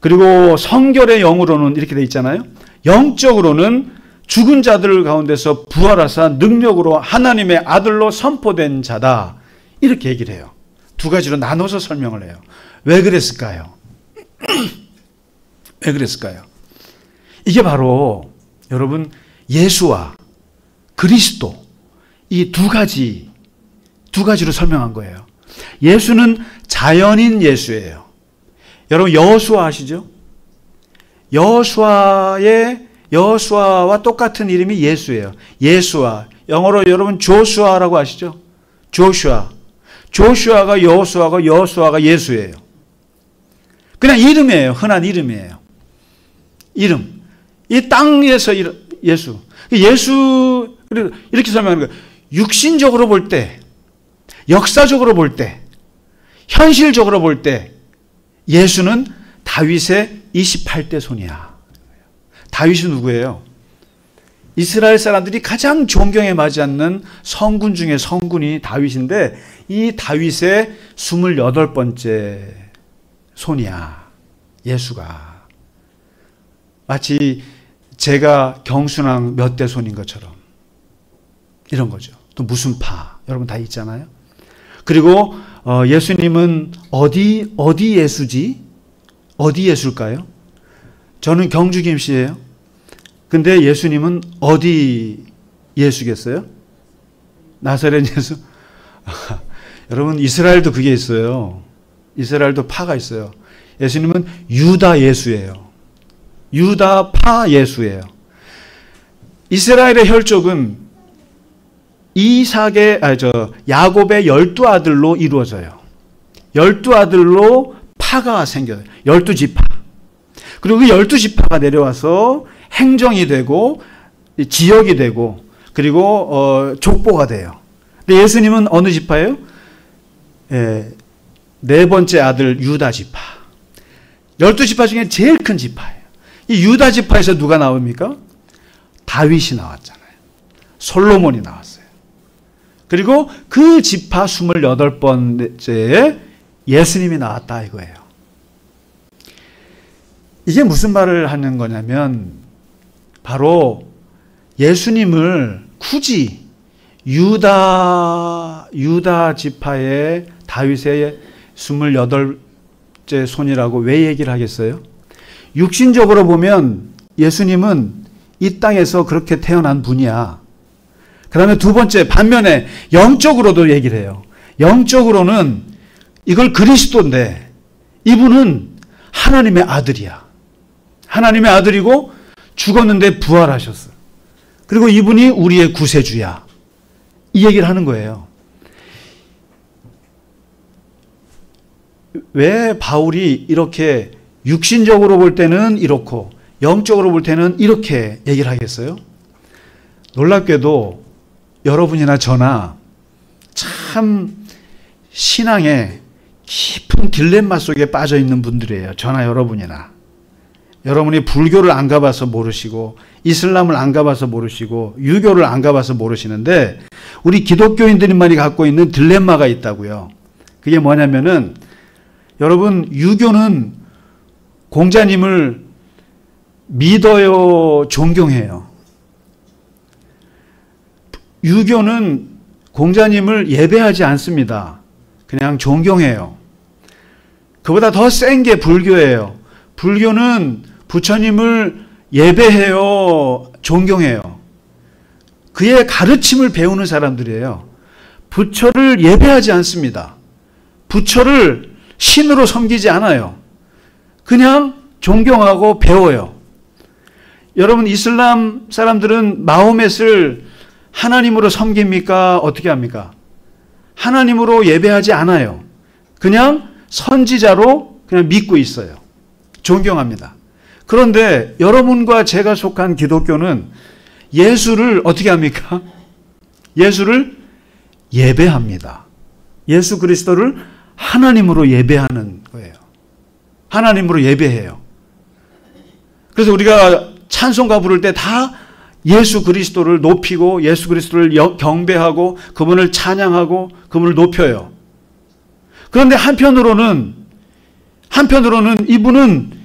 그리고 성결의 영으로는 이렇게 돼 있잖아요. 영적으로는 죽은 자들 가운데서 부활하사 능력으로 하나님의 아들로 선포된 자다. 이렇게 얘기를 해요. 두 가지로 나눠서 설명을 해요. 왜 그랬을까요? 왜 그랬을까요? 이게 바로 여러분 예수와 그리스도 이 두 가지로 설명한 거예요. 예수는 자연인 예수예요. 여러분 여호수아 아시죠? 여호수아와 똑같은 이름이 예수예요. 예수아. 영어로 여러분 조슈아라고 아시죠? 조슈아가 여호수아고 여호수아가 예수예요. 그냥 이름이에요. 흔한 이름이에요. 이름. 이 땅에서 예수. 예수 이렇게 설명하는 거예요. 육신적으로 볼 때, 역사적으로 볼 때, 현실적으로 볼 때 예수는 다윗의 28대 손이야. 다윗이 누구예요? 이스라엘 사람들이 가장 존경에 맞지 않는 성군 중에 성군이 다윗인데 이 다윗의 28번째 손이야. 예수가. 마치 제가 경순왕 몇 대 손인 것처럼 이런 거죠. 또 무슨 파 여러분 다 있잖아요. 그리고 예수님은 어디 예수지? 어디 예수일까요? 저는 경주 김씨예요. 근데 예수님은 어디 예수겠어요? 나사렛 예수? 여러분 이스라엘도 그게 있어요. 이스라엘도 파가 있어요. 예수님은 유다 예수예요. 유다 파 예수예요. 이스라엘의 혈족은 야곱의 12아들로 이루어져요. 12아들로 파가 생겨요. 12지파. 그리고 그 12지파가 내려와서 행정이 되고 지역이 되고 그리고 족보가 돼요. 근데 예수님은 어느 지파예요? 네 번째 아들 유다 지파. 12지파 중에 제일 큰 지파예요. 이 유다 지파에서 누가 나옵니까? 다윗이 나왔잖아요. 솔로몬이 나왔어요. 그리고 그 지파 28번째에 예수님이 나왔다 이거예요. 이게 무슨 말을 하는 거냐면 바로 예수님을 굳이 유다 지파의 다윗의 28째 손이라고 왜 얘기를 하겠어요? 육신적으로 보면 예수님은 이 땅에서 그렇게 태어난 분이야. 그 다음에 두 번째 반면에 영적으로도 얘기를 해요. 영적으로는 이걸 그리스도인데 이분은 하나님의 아들이야. 하나님의 아들이고 죽었는데 부활하셨어. 그리고 이분이 우리의 구세주야. 이 얘기를 하는 거예요. 왜 바울이 이렇게 육신적으로 볼 때는 이렇고 영적으로 볼 때는 이렇게 얘기를 하겠어요? 놀랍게도 여러분이나 저나 참 신앙에 깊은 딜레마 속에 빠져 있는 분들이에요. 저나 여러분이나. 여러분이 불교를 안 가봐서 모르시고 이슬람을 안 가봐서 모르시고 유교를 안 가봐서 모르시는데 우리 기독교인들만이 갖고 있는 딜레마가 있다고요. 그게 뭐냐면은 여러분 유교는 공자님을 믿어요, 존경해요. 유교는 공자님을 예배하지 않습니다. 그냥 존경해요. 그보다 더 센 게 불교예요. 불교는 부처님을 예배해요, 존경해요. 그의 가르침을 배우는 사람들이에요. 부처를 예배하지 않습니다. 부처를 신으로 섬기지 않아요. 그냥 존경하고 배워요. 여러분 이슬람 사람들은 마호멧을 하나님으로 섬깁니까? 어떻게 합니까? 하나님으로 예배하지 않아요. 그냥 선지자로 그냥 믿고 있어요. 존경합니다. 그런데 여러분과 제가 속한 기독교는 예수를 어떻게 합니까? 예수를 예배합니다. 예수 그리스도를 하나님으로 예배하는 거예요. 하나님으로 예배해요. 그래서 우리가 찬송가 부를 때 다 예수 그리스도를 높이고 예수 그리스도를 경배하고 그분을 찬양하고 그분을 높여요. 그런데 한편으로는 이분은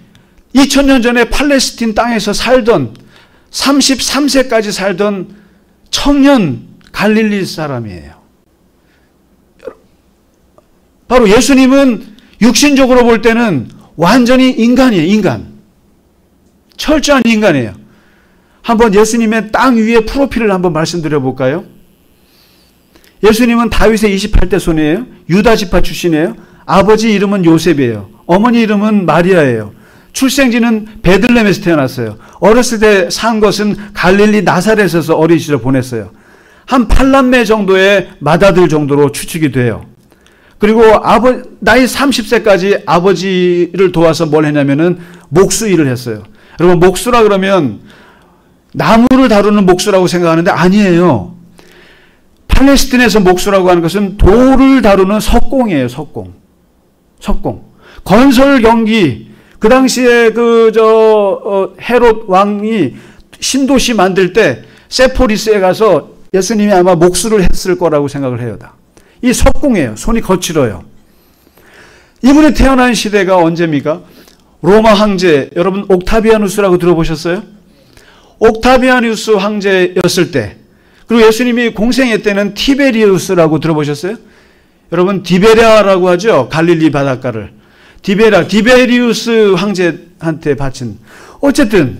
2000년 전에 팔레스틴 땅에서 살던 33세까지 살던 청년 갈릴리 사람이에요. 바로 예수님은 육신적으로 볼 때는 완전히 인간이에요. 인간. 철저한 인간이에요. 한번 예수님의 땅 위의 프로필을 한번 말씀드려 볼까요? 예수님은 다윗의 28대 손이에요. 유다 지파 출신이에요. 아버지 이름은 요셉이에요. 어머니 이름은 마리아예요. 출생지는 베들레헴에서 태어났어요. 어렸을 때 산 것은 갈릴리 나사렛에서 어린 시절 보냈어요. 한 8남매 정도의 맏아들 정도로 추측이 돼요. 그리고 나이 30세까지 아버지를 도와서 뭘 했냐면은 목수 일을 했어요. 여러분, 목수라 그러면 나무를 다루는 목수라고 생각하는데 아니에요. 팔레스틴에서 목수라고 하는 것은 돌을 다루는 석공이에요. 석공. 건설 경기, 그 당시에 헤롯 왕이 신도시 만들 때 세포리스에 가서 예수님이 아마 목수를 했을 거라고 생각을 해요. 이 석공이에요. 손이 거칠어요. 이분이 태어난 시대가 언제입니까? 로마 황제, 여러분 옥타비아누스라고 들어보셨어요? 옥타비아누스 황제였을 때, 그리고 예수님이 공생애 때는 티베리우스라고 들어보셨어요? 여러분 디베랴라고 하죠. 갈릴리 바닷가를. 디베리우스 황제한테 바친. 어쨌든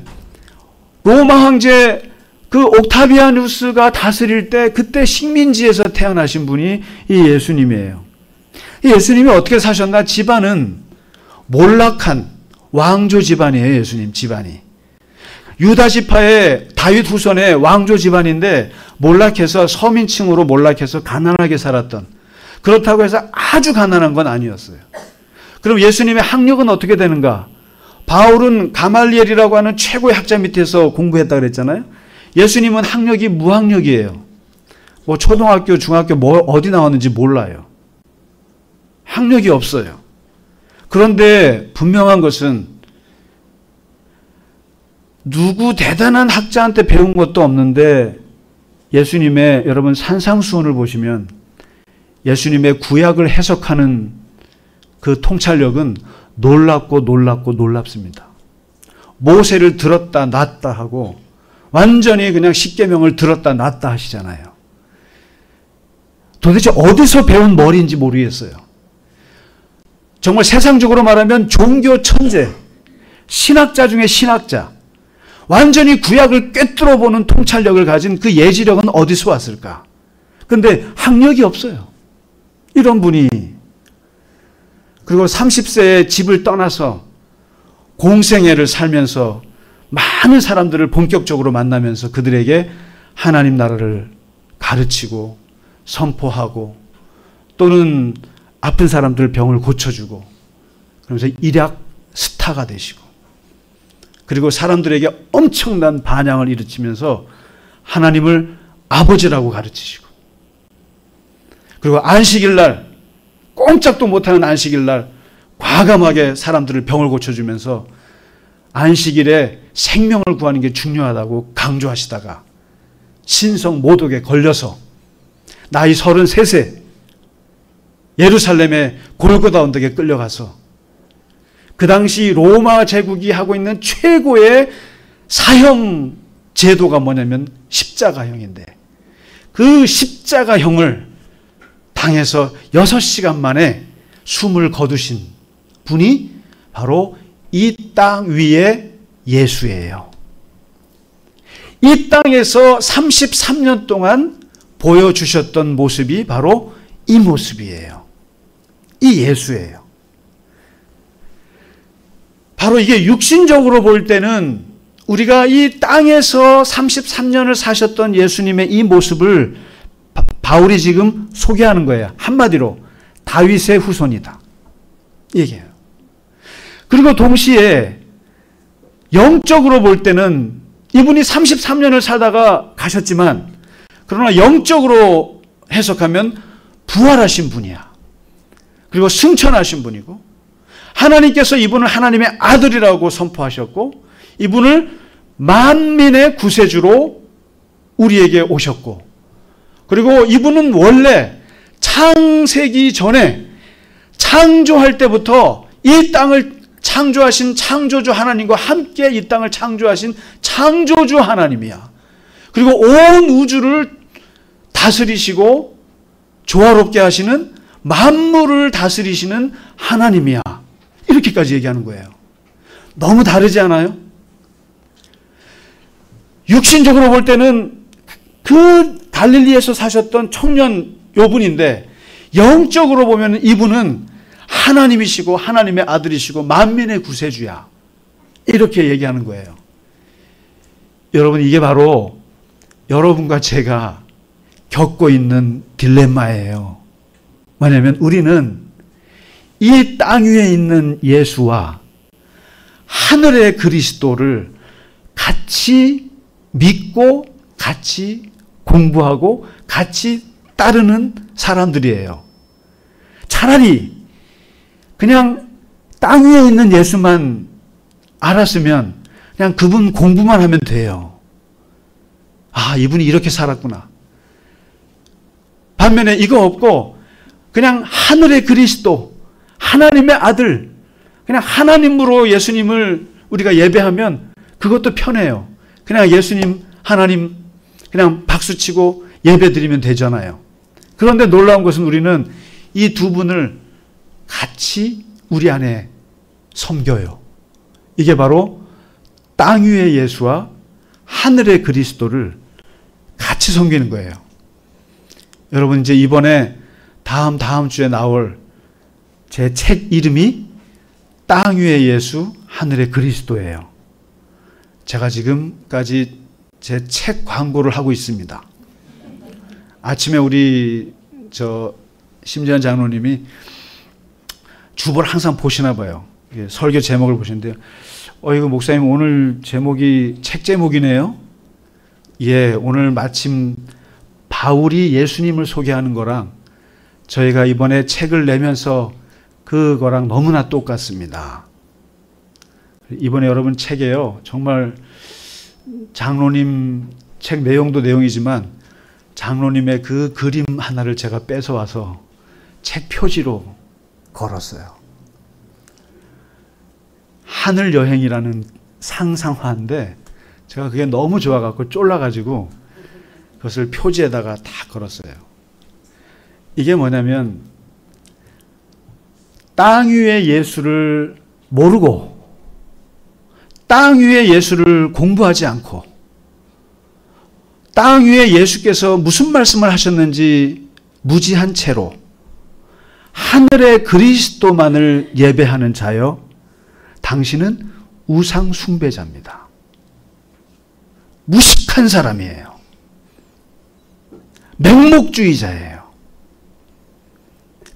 로마 황제 그 옥타비아누스가 다스릴 때 그때 식민지에서 태어나신 분이 이 예수님이에요. 이 예수님이 어떻게 사셨나? 집안은 몰락한 왕조 집안이에요. 예수님 집안이. 유다 지파의 다윗 후손의 왕조 집안인데 몰락해서 서민층으로 몰락해서 가난하게 살았던, 그렇다고 해서 아주 가난한 건 아니었어요. 그럼 예수님의 학력은 어떻게 되는가? 바울은 가말리엘이라고 하는 최고의 학자 밑에서 공부했다고 그랬잖아요. 예수님은 학력이 무학력이에요. 뭐 초등학교, 중학교 어디 나왔는지 몰라요. 학력이 없어요. 그런데 분명한 것은 누구 대단한 학자한테 배운 것도 없는데 예수님의, 여러분 산상수훈을 보시면 예수님의 구약을 해석하는 그 통찰력은 놀랍습니다. 모세를 들었다 놨다 하고 완전히 그냥 십계명을 들었다 놨다 하시잖아요. 도대체 어디서 배운 머리인지 모르겠어요. 정말 세상적으로 말하면 종교 천재, 신학자 중에 신학자, 완전히 구약을 꿰뚫어 보는 통찰력을 가진 그 예지력은 어디서 왔을까? 근데 학력이 없어요. 이런 분이. 그리고 30세에 집을 떠나서 공생애를 살면서 많은 사람들을 본격적으로 만나면서 그들에게 하나님 나라를 가르치고 선포하고, 또는 아픈 사람들 병을 고쳐주고, 그러면서 일약 스타가 되시고, 그리고 사람들에게 엄청난 반향을 일으키면서 하나님을 아버지라고 가르치시고, 그리고 안식일날, 꼼짝도 못하는 안식일날 과감하게 사람들을 병을 고쳐주면서 안식일에 생명을 구하는 게 중요하다고 강조하시다가 신성 모독에 걸려서 나이 33세 예루살렘의 골고다 언덕에 끌려가서 그 당시 로마 제국이 하고 있는 최고의 사형 제도가 뭐냐면 십자가형인데, 그 십자가형을 당해서 6시간 만에 숨을 거두신 분이 바로 이 땅 위의 예수예요. 이 땅에서 33년 동안 보여주셨던 모습이 바로 이 모습이에요. 이 예수예요. 바로 이게 육신적으로 볼 때는 우리가 이 땅에서 33년을 사셨던 예수님의 이 모습을 바울이 지금 소개하는 거예요. 한마디로 다윗의 후손이다. 얘기해요. 그리고 동시에 영적으로 볼 때는 이분이 33년을 살다가 가셨지만, 그러나 영적으로 해석하면 부활하신 분이야. 그리고 승천하신 분이고, 하나님께서 이분을 하나님의 아들이라고 선포하셨고, 이분을 만민의 구세주로 우리에게 오셨고, 그리고 이분은 원래 창세기 전에 창조할 때부터 이 땅을 창조하신 창조주 하나님과 함께 이 땅을 창조하신 창조주 하나님이야. 그리고 온 우주를 다스리시고 조화롭게 하시는, 만물을 다스리시는 하나님이야. 이렇게까지 얘기하는 거예요. 너무 다르지 않아요? 육신적으로 볼 때는 그 갈릴리에서 사셨던 청년 요분인데, 영적으로 보면 이분은 하나님이시고 하나님의 아들이시고 만민의 구세주야. 이렇게 얘기하는 거예요. 여러분, 이게 바로 여러분과 제가 겪고 있는 딜레마예요. 뭐냐면 우리는 이 땅 위에 있는 예수와 하늘의 그리스도를 같이 믿고 같이 공부하고 같이 따르는 사람들이에요. 차라리 그냥 땅 위에 있는 예수만 알았으면 그냥 그분 공부만 하면 돼요. 아, 이분이 이렇게 살았구나. 반면에 이거 없고 그냥 하늘의 그리스도, 하나님의 아들, 그냥 하나님으로 예수님을 우리가 예배하면 그것도 편해요. 그냥 예수님, 하나님 그냥 박수치고 예배드리면 되잖아요. 그런데 놀라운 것은 우리는 이 두 분을 같이 우리 안에 섬겨요. 이게 바로 땅 위의 예수와 하늘의 그리스도를 같이 섬기는 거예요. 여러분, 이제 이번에 다음 주에 나올 제 책 이름이 땅 위의 예수, 하늘의 그리스도예요. 제가 지금까지 제 책 광고를 하고 있습니다. 아침에 우리 심재현 장로님이 주보를 항상 보시나 봐요. 설교 제목을 보시는데요. 이거 목사님 오늘 제목이 책 제목이네요. 예, 오늘 마침 바울이 예수님을 소개하는 거랑 저희가 이번에 책을 내면서 그거랑 너무나 똑같습니다. 이번에 여러분 책에요, 정말 장로님 책 내용도 내용이지만 장로님의 그 그림 하나를 제가 뺏어와서 책 표지로 걸었어요. 하늘 여행이라는 상상화인데 제가 그게 너무 좋아갖고 쫄라가지고 그것을 표지에다가 다 걸었어요. 이게 뭐냐면 땅 위의 예수를 모르고 땅 위의 예수를 공부하지 않고 땅 위에 예수께서 무슨 말씀을 하셨는지 무지한 채로 하늘의 그리스도만을 예배하는 자여, 당신은 우상 숭배자입니다. 무식한 사람이에요. 맹목주의자예요.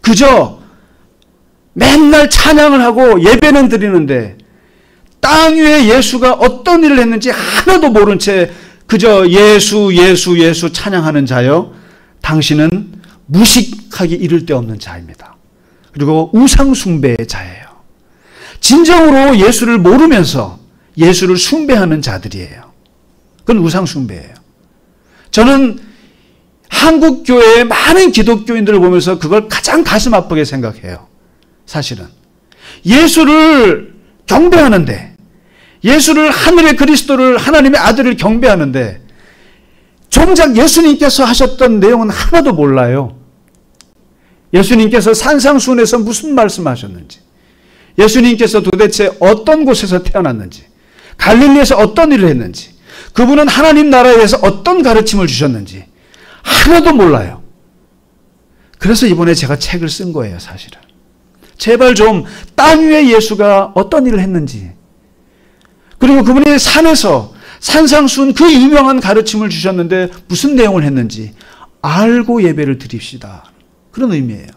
그저 맨날 찬양을 하고 예배는 드리는데 땅 위에 예수가 어떤 일을 했는지 하나도 모른 채 그저 예수 예수 예수 찬양하는 자여, 당신은 무식하기 이를 데 없는 자입니다. 그리고 우상 숭배의 자예요. 진정으로 예수를 모르면서 예수를 숭배하는 자들이에요. 그건 우상 숭배예요. 저는 한국 교회의 많은 기독교인들을 보면서 그걸 가장 가슴 아프게 생각해요. 사실은 예수를 경배하는데, 예수를, 하늘의 그리스도를, 하나님의 아들을 경배하는데 정작 예수님께서 하셨던 내용은 하나도 몰라요. 예수님께서 산상수훈에서 무슨 말씀하셨는지, 예수님께서 도대체 어떤 곳에서 태어났는지, 갈릴리에서 어떤 일을 했는지, 그분은 하나님 나라에 대해서 어떤 가르침을 주셨는지 하나도 몰라요. 그래서 이번에 제가 책을 쓴 거예요, 사실은. 제발 좀 땅 위에 예수가 어떤 일을 했는지, 그리고 그분이 산에서 산상수훈 그 유명한 가르침을 주셨는데 무슨 내용을 했는지 알고 예배를 드립시다. 그런 의미예요.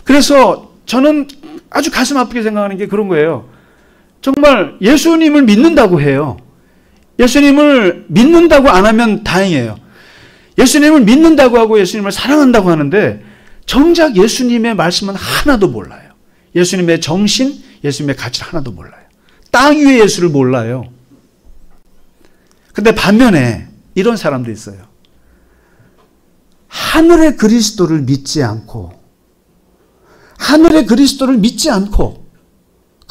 그래서 저는 아주 가슴 아프게 생각하는 게 그런 거예요. 정말 예수님을 믿는다고 해요. 예수님을 믿는다고 안 하면 다행이에요. 예수님을 믿는다고 하고 예수님을 사랑한다고 하는데 정작 예수님의 말씀은 하나도 몰라요. 예수님의 정신, 예수님의 가치를 하나도 몰라요. 땅 위의 예수를 몰라요. 근데 반면에 이런 사람도 있어요. 하늘의 그리스도를 믿지 않고, 하늘의 그리스도를 믿지 않고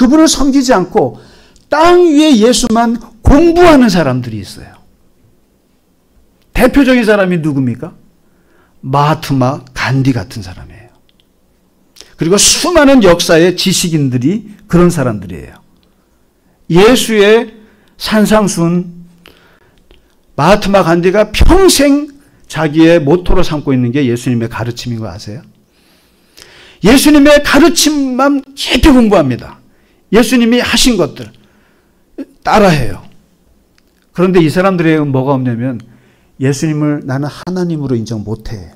그분을 섬기지 않고 땅 위에 예수만 공부하는 사람들이 있어요. 대표적인 사람이 누굽니까? 마하트마 간디 같은 사람이에요. 그리고 수많은 역사의 지식인들이 그런 사람들이에요. 예수의 산상순 마하트마 간디가 평생 자기의 모토로 삼고 있는 게 예수님의 가르침인 거 아세요? 예수님의 가르침만 깊이 공부합니다. 예수님이 하신 것들 따라해요. 그런데 이 사람들의 뭐가 없냐면 예수님을 나는 하나님으로 인정 못해.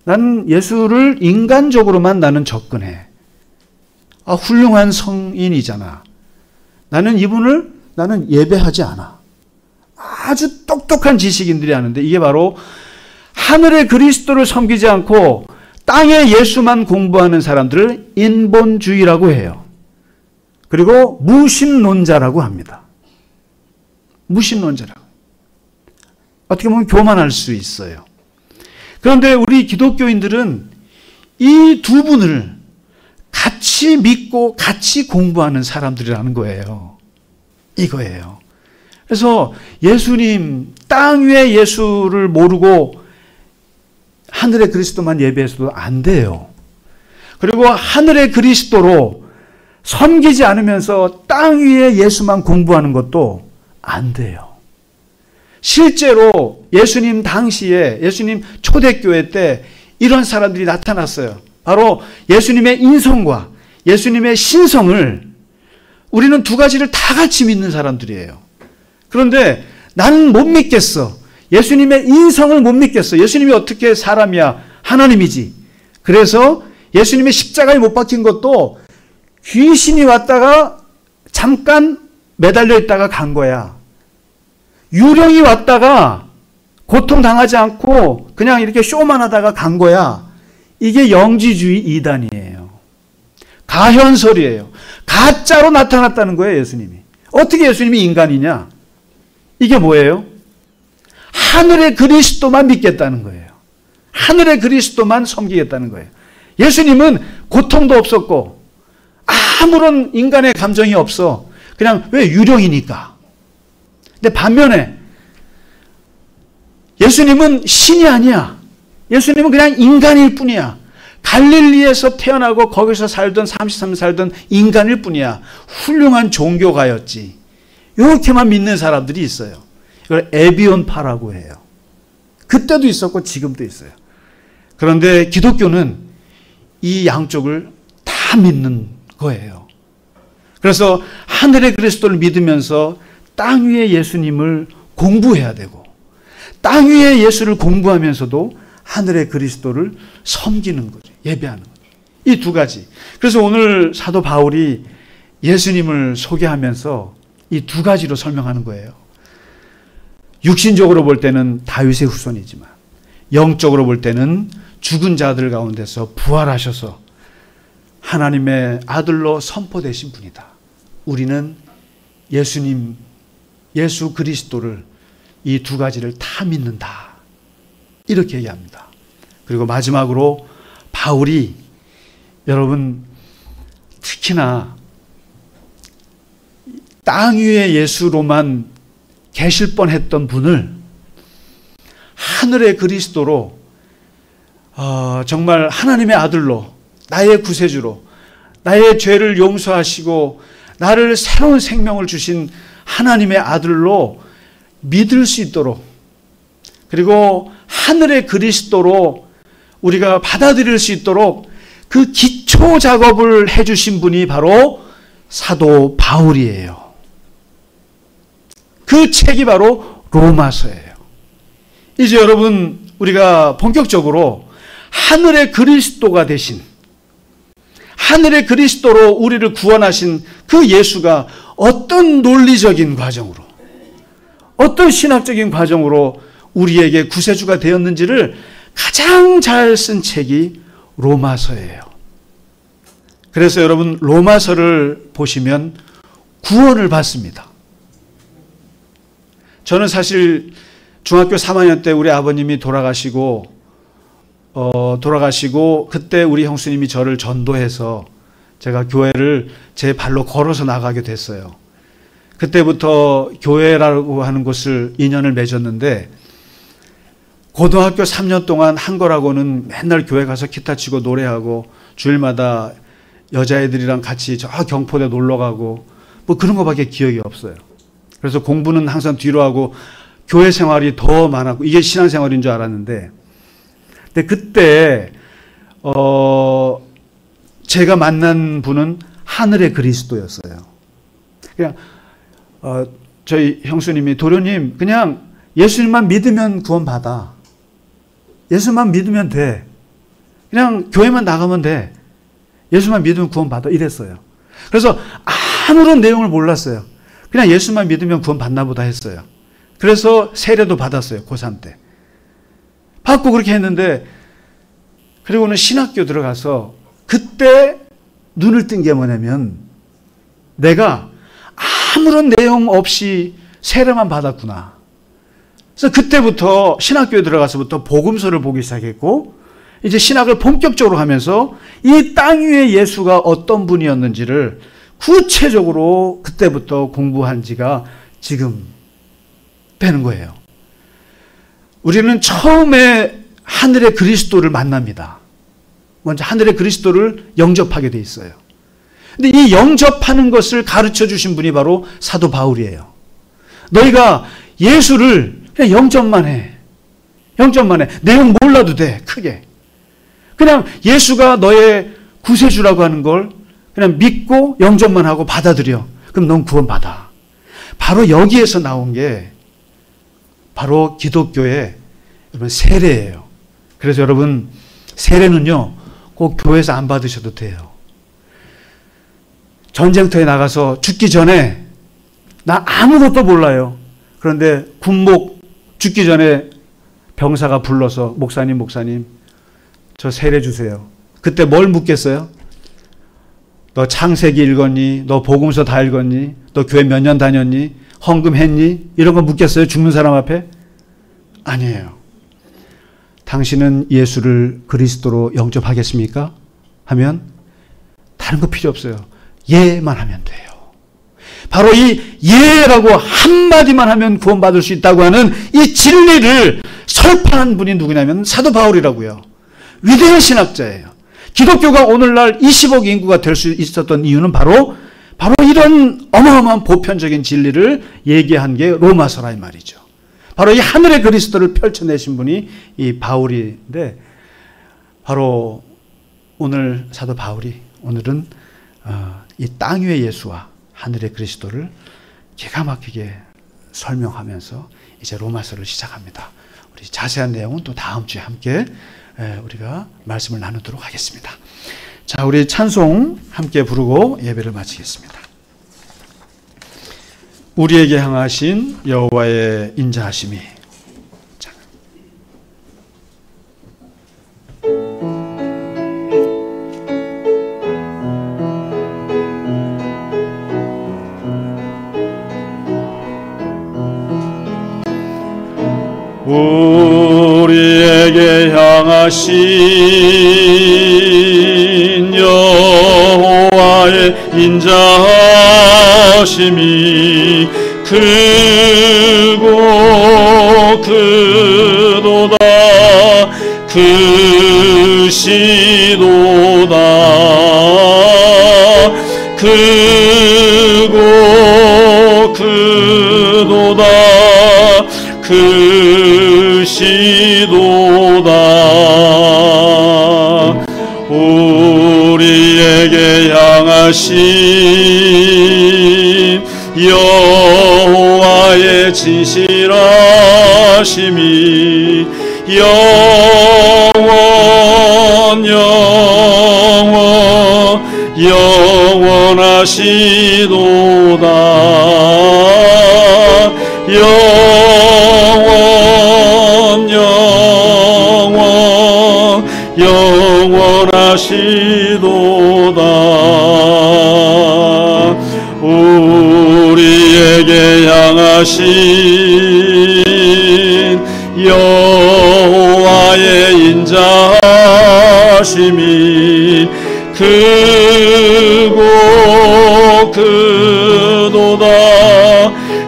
나는 예수를 인간적으로만 나는 접근해. 훌륭한 성인이잖아. 나는 이분을 나는 예배하지 않아. 아주 똑똑한 지식인들이 하는데 이게 바로 하늘의 그리스도를 섬기지 않고 땅의 예수만 공부하는 사람들을 인본주의라고 해요. 그리고 무신론자라고 합니다. 무신론자라고. 어떻게 보면 교만할 수 있어요. 그런데 우리 기독교인들은 이 두 분을 같이 믿고 같이 공부하는 사람들이라는 거예요. 이거예요. 그래서 예수님, 땅 위의 예수를 모르고 하늘의 그리스도만 예배해서도 안 돼요. 그리고 하늘의 그리스도로 섬기지 않으면서 땅 위의 예수만 공부하는 것도 안 돼요. 실제로 예수님 당시에 예수님 초대교회 때 이런 사람들이 나타났어요. 바로 예수님의 인성과 예수님의 신성을 우리는 두 가지를 다 같이 믿는 사람들이에요. 그런데 나는 못 믿겠어. 예수님의 인성을 못 믿겠어. 예수님이 어떻게 사람이야? 하나님이지. 그래서 예수님의 십자가에 못 박힌 것도 귀신이 왔다가 잠깐 매달려 있다가 간 거야. 유령이 왔다가 고통당하지 않고 그냥 이렇게 쇼만 하다가 간 거야. 이게 영지주의 이단이에요. 가현설이에요. 가짜로 나타났다는 거예요, 예수님이. 어떻게 예수님이 인간이냐? 이게 뭐예요? 하늘의 그리스도만 믿겠다는 거예요. 하늘의 그리스도만 섬기겠다는 거예요. 예수님은 고통도 없었고 아무런 인간의 감정이 없어. 그냥 왜 유령이니까. 근데 반면에 예수님은 신이 아니야. 예수님은 그냥 인간일 뿐이야. 갈릴리에서 태어나고 거기서 살던 33년 살던 인간일 뿐이야. 훌륭한 종교가였지. 이렇게만 믿는 사람들이 있어요. 이걸 에비온파라고 해요. 그때도 있었고 지금도 있어요. 그런데 기독교는 이 양쪽을 다 믿는 거예요. 그래서 하늘의 그리스도를 믿으면서 땅 위의 예수님을 공부해야 되고 땅 위의 예수를 공부하면서도 하늘의 그리스도를 섬기는 거죠. 예배하는 거죠. 이 두 가지. 그래서 오늘 사도 바울이 예수님을 소개하면서 이 두 가지로 설명하는 거예요. 육신적으로 볼 때는 다윗의 후손이지만 영적으로 볼 때는 죽은 자들 가운데서 부활하셔서 하나님의 아들로 선포되신 분이다. 우리는 예수님, 예수 그리스도를 이 두 가지를 다 믿는다. 이렇게 얘기합니다. 그리고 마지막으로 바울이 여러분 특히나 땅 위의 예수로만 계실 뻔했던 분을 하늘의 그리스도로 정말 하나님의 아들로 나의 구세주로 나의 죄를 용서하시고 나를 새로운 생명을 주신 하나님의 아들로 믿을 수 있도록 그리고 하늘의 그리스도로 우리가 받아들일 수 있도록 그 기초 작업을 해주신 분이 바로 사도 바울이에요. 그 책이 바로 로마서예요. 이제 여러분 우리가 본격적으로 하늘의 그리스도가 되신 하늘의 그리스도로 우리를 구원하신 그 예수가 어떤 논리적인 과정으로 어떤 신학적인 과정으로 우리에게 구세주가 되었는지를 가장 잘 쓴 책이 로마서예요. 그래서 여러분 로마서를 보시면 구원을 받습니다. 저는 사실 중학교 3학년 때 우리 아버님이 돌아가시고 그때 우리 형수님이 저를 전도해서 제가 교회를 제 발로 걸어서 나가게 됐어요. 그때부터 교회라고 하는 곳을 인연을 맺었는데 고등학교 3년 동안 한 거라고는 맨날 교회 가서 기타 치고 노래하고 주일마다 여자애들이랑 같이 저 경포대 놀러 가고 뭐 그런 거밖에 기억이 없어요. 그래서 공부는 항상 뒤로 하고 교회 생활이 더 많았고 이게 신앙생활인 줄 알았는데 근데 그때 제가 만난 분은 하늘의 그리스도였어요. 그냥 저희 형수님이 도련님 그냥 예수님만 믿으면 구원받아. 예수만 믿으면 돼. 그냥 교회만 나가면 돼. 예수만 믿으면 구원받아. 이랬어요. 그래서 아무런 내용을 몰랐어요. 그냥 예수만 믿으면 구원받나 보다 했어요. 그래서 세례도 받았어요. 고3 때. 받고 그렇게 했는데 그리고는 신학교 들어가서 그때 눈을 뜬 게 뭐냐면 내가 아무런 내용 없이 세례만 받았구나. 그래서 그때부터 신학교에 들어가서부터 복음서를 보기 시작했고 이제 신학을 본격적으로 하면서 이 땅 위에 예수가 어떤 분이었는지를 구체적으로 그때부터 공부한 지가 지금 되는 거예요. 우리는 처음에 하늘의 그리스도를 만납니다. 먼저 하늘의 그리스도를 영접하게 돼 있어요. 근데 이 영접하는 것을 가르쳐 주신 분이 바로 사도 바울이에요. 너희가 예수를 그냥 영접만 해. 영접만 해. 내용 몰라도 돼. 크게. 그냥 예수가 너의 구세주라고 하는 걸 그냥 믿고 영접만 하고 받아들여. 그럼 넌 구원받아. 바로 여기에서 나온 게 바로 기독교의 여러분 세례예요. 그래서 여러분 세례는요 꼭 교회에서 안 받으셔도 돼요. 전쟁터에 나가서 죽기 전에 나 아무것도 몰라요. 그런데 군목 죽기 전에 병사가 불러서 목사님 저 세례 주세요. 그때 뭘 묻겠어요? 너 창세기 읽었니? 너 복음서 다 읽었니? 너 교회 몇 년 다녔니? 헌금했니? 이런 거 묻겠어요? 죽는 사람 앞에? 아니에요. 당신은 예수를 그리스도로 영접하겠습니까? 하면 다른 거 필요 없어요. 예만 하면 돼요. 바로 이 예라고 한마디만 하면 구원받을 수 있다고 하는 이 진리를 설파한 분이 누구냐면 사도 바울이라고요. 위대한 신학자예요. 기독교가 오늘날 20억 인구가 될 수 있었던 이유는 바로 이런 어마어마한 보편적인 진리를 얘기한 게 로마서라 이 말이죠. 바로 이 하늘의 그리스도를 펼쳐내신 분이 이 바울인데 바로 오늘 사도 바울이 오늘은 이 땅 위의 예수와 하늘의 그리스도를 기가 막히게 설명하면서 이제 로마서를 시작합니다. 우리 자세한 내용은 또 다음 주에 함께 우리가 말씀을 나누도록 하겠습니다. 자, 우리 찬송 함께 부르고 예배를 마치겠습니다. 우리에게 향하신 여호와의 인자하심이. 우리에게 향하신 여호와의 인자하심이 크고 크도다 크시도다 크고 크도다 크시도다 우리에게 향하신 여호와의 진실하심이 영원하시도다 영원하시도다 우리에게 향하신 여호와의 인자하심이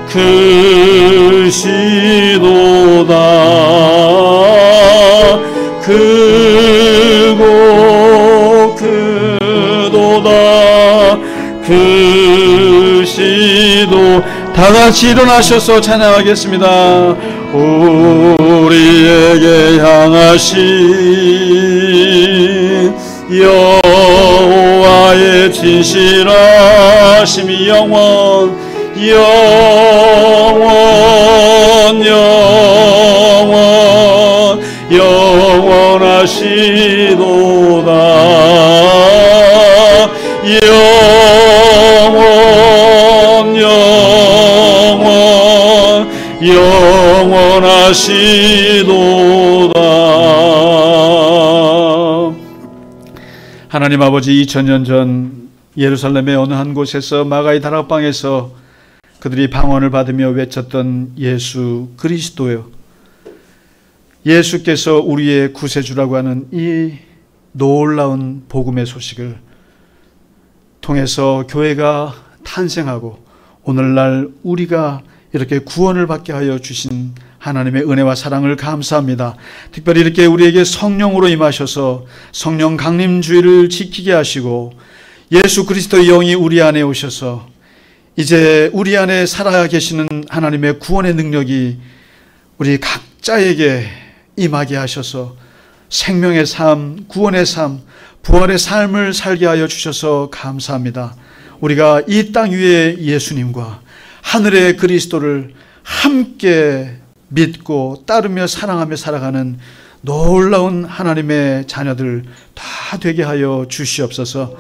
크시도다 크고 크도다 크시도 다 같이 일어나셔서 찬양하겠습니다. 우리에게 향하신 여호와의 진실하심이 영원하시도다 영원하시도다. 하나님 아버지, 2000년 전 예루살렘의 어느 한 곳에서 마가의 다락방에서 그들이 방언을 받으며 외쳤던 예수 그리스도요, 예수께서 우리의 구세주라고 하는 이 놀라운 복음의 소식을 통해서 교회가 탄생하고 오늘날 우리가 이렇게 구원을 받게 하여 주신 하나님의 은혜와 사랑을 감사합니다. 특별히 이렇게 우리에게 성령으로 임하셔서 성령 강림주의를 지키게 하시고 예수 그리스도의 영이 우리 안에 오셔서 이제 우리 안에 살아 계시는 하나님의 구원의 능력이 우리 각자에게 임하게 하셔서 생명의 삶, 구원의 삶, 부활의 삶을 살게 하여 주셔서 감사합니다. 우리가 이 땅 위에 예수님과 하늘의 그리스도를 함께 믿고 따르며 사랑하며 살아가는 놀라운 하나님의 자녀들 다 되게 하여 주시옵소서.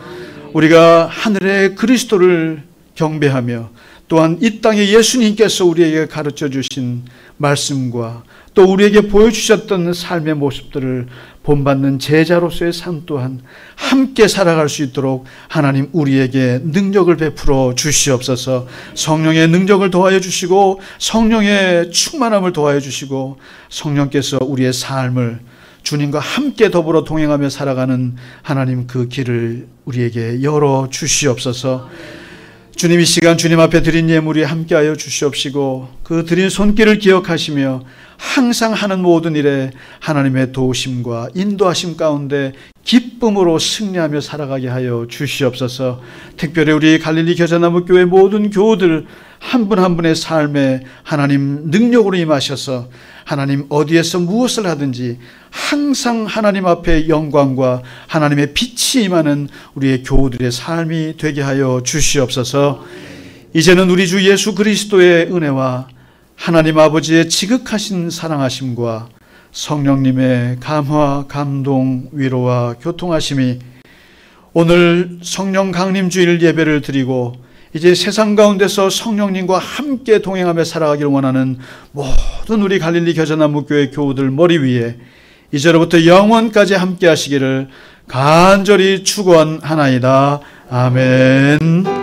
우리가 하늘의 그리스도를 경배하며 또한 이 땅에 예수님께서 우리에게 가르쳐 주신 말씀과 또 우리에게 보여주셨던 삶의 모습들을 본받는 제자로서의 삶 또한 함께 살아갈 수 있도록 하나님 우리에게 능력을 베풀어 주시옵소서. 성령의 능력을 더하여 주시고 성령의 충만함을 더하여 주시고 성령께서 우리의 삶을 주님과 함께 더불어 동행하며 살아가는 하나님 그 길을 우리에게 열어 주시옵소서. 주님, 이 시간 주님 앞에 드린 예물이 함께하여 주시옵시고 그 드린 손길을 기억하시며 항상 하는 모든 일에 하나님의 도우심과 인도하심 가운데 기쁨으로 승리하며 살아가게 하여 주시옵소서. 특별히 우리 갈릴리 겨자나무교회 모든 교우들 한 분 한 분의 삶에 하나님 능력으로 임하셔서 하나님 어디에서 무엇을 하든지 항상 하나님 앞에 영광과 하나님의 빛이 임하는 우리의 교우들의 삶이 되게 하여 주시옵소서. 이제는 우리 주 예수 그리스도의 은혜와 하나님 아버지의 지극하신 사랑하심과 성령님의 감화, 감동, 위로와 교통하심이 오늘 성령 강림주일 예배를 드리고 이제 세상 가운데서 성령님과 함께 동행하며 살아가기를 원하는 모든 우리 갈릴리 겨자나무교회 교우들 머리 위에 이제로부터 영원까지 함께 하시기를 간절히 축원하나이다. 아멘.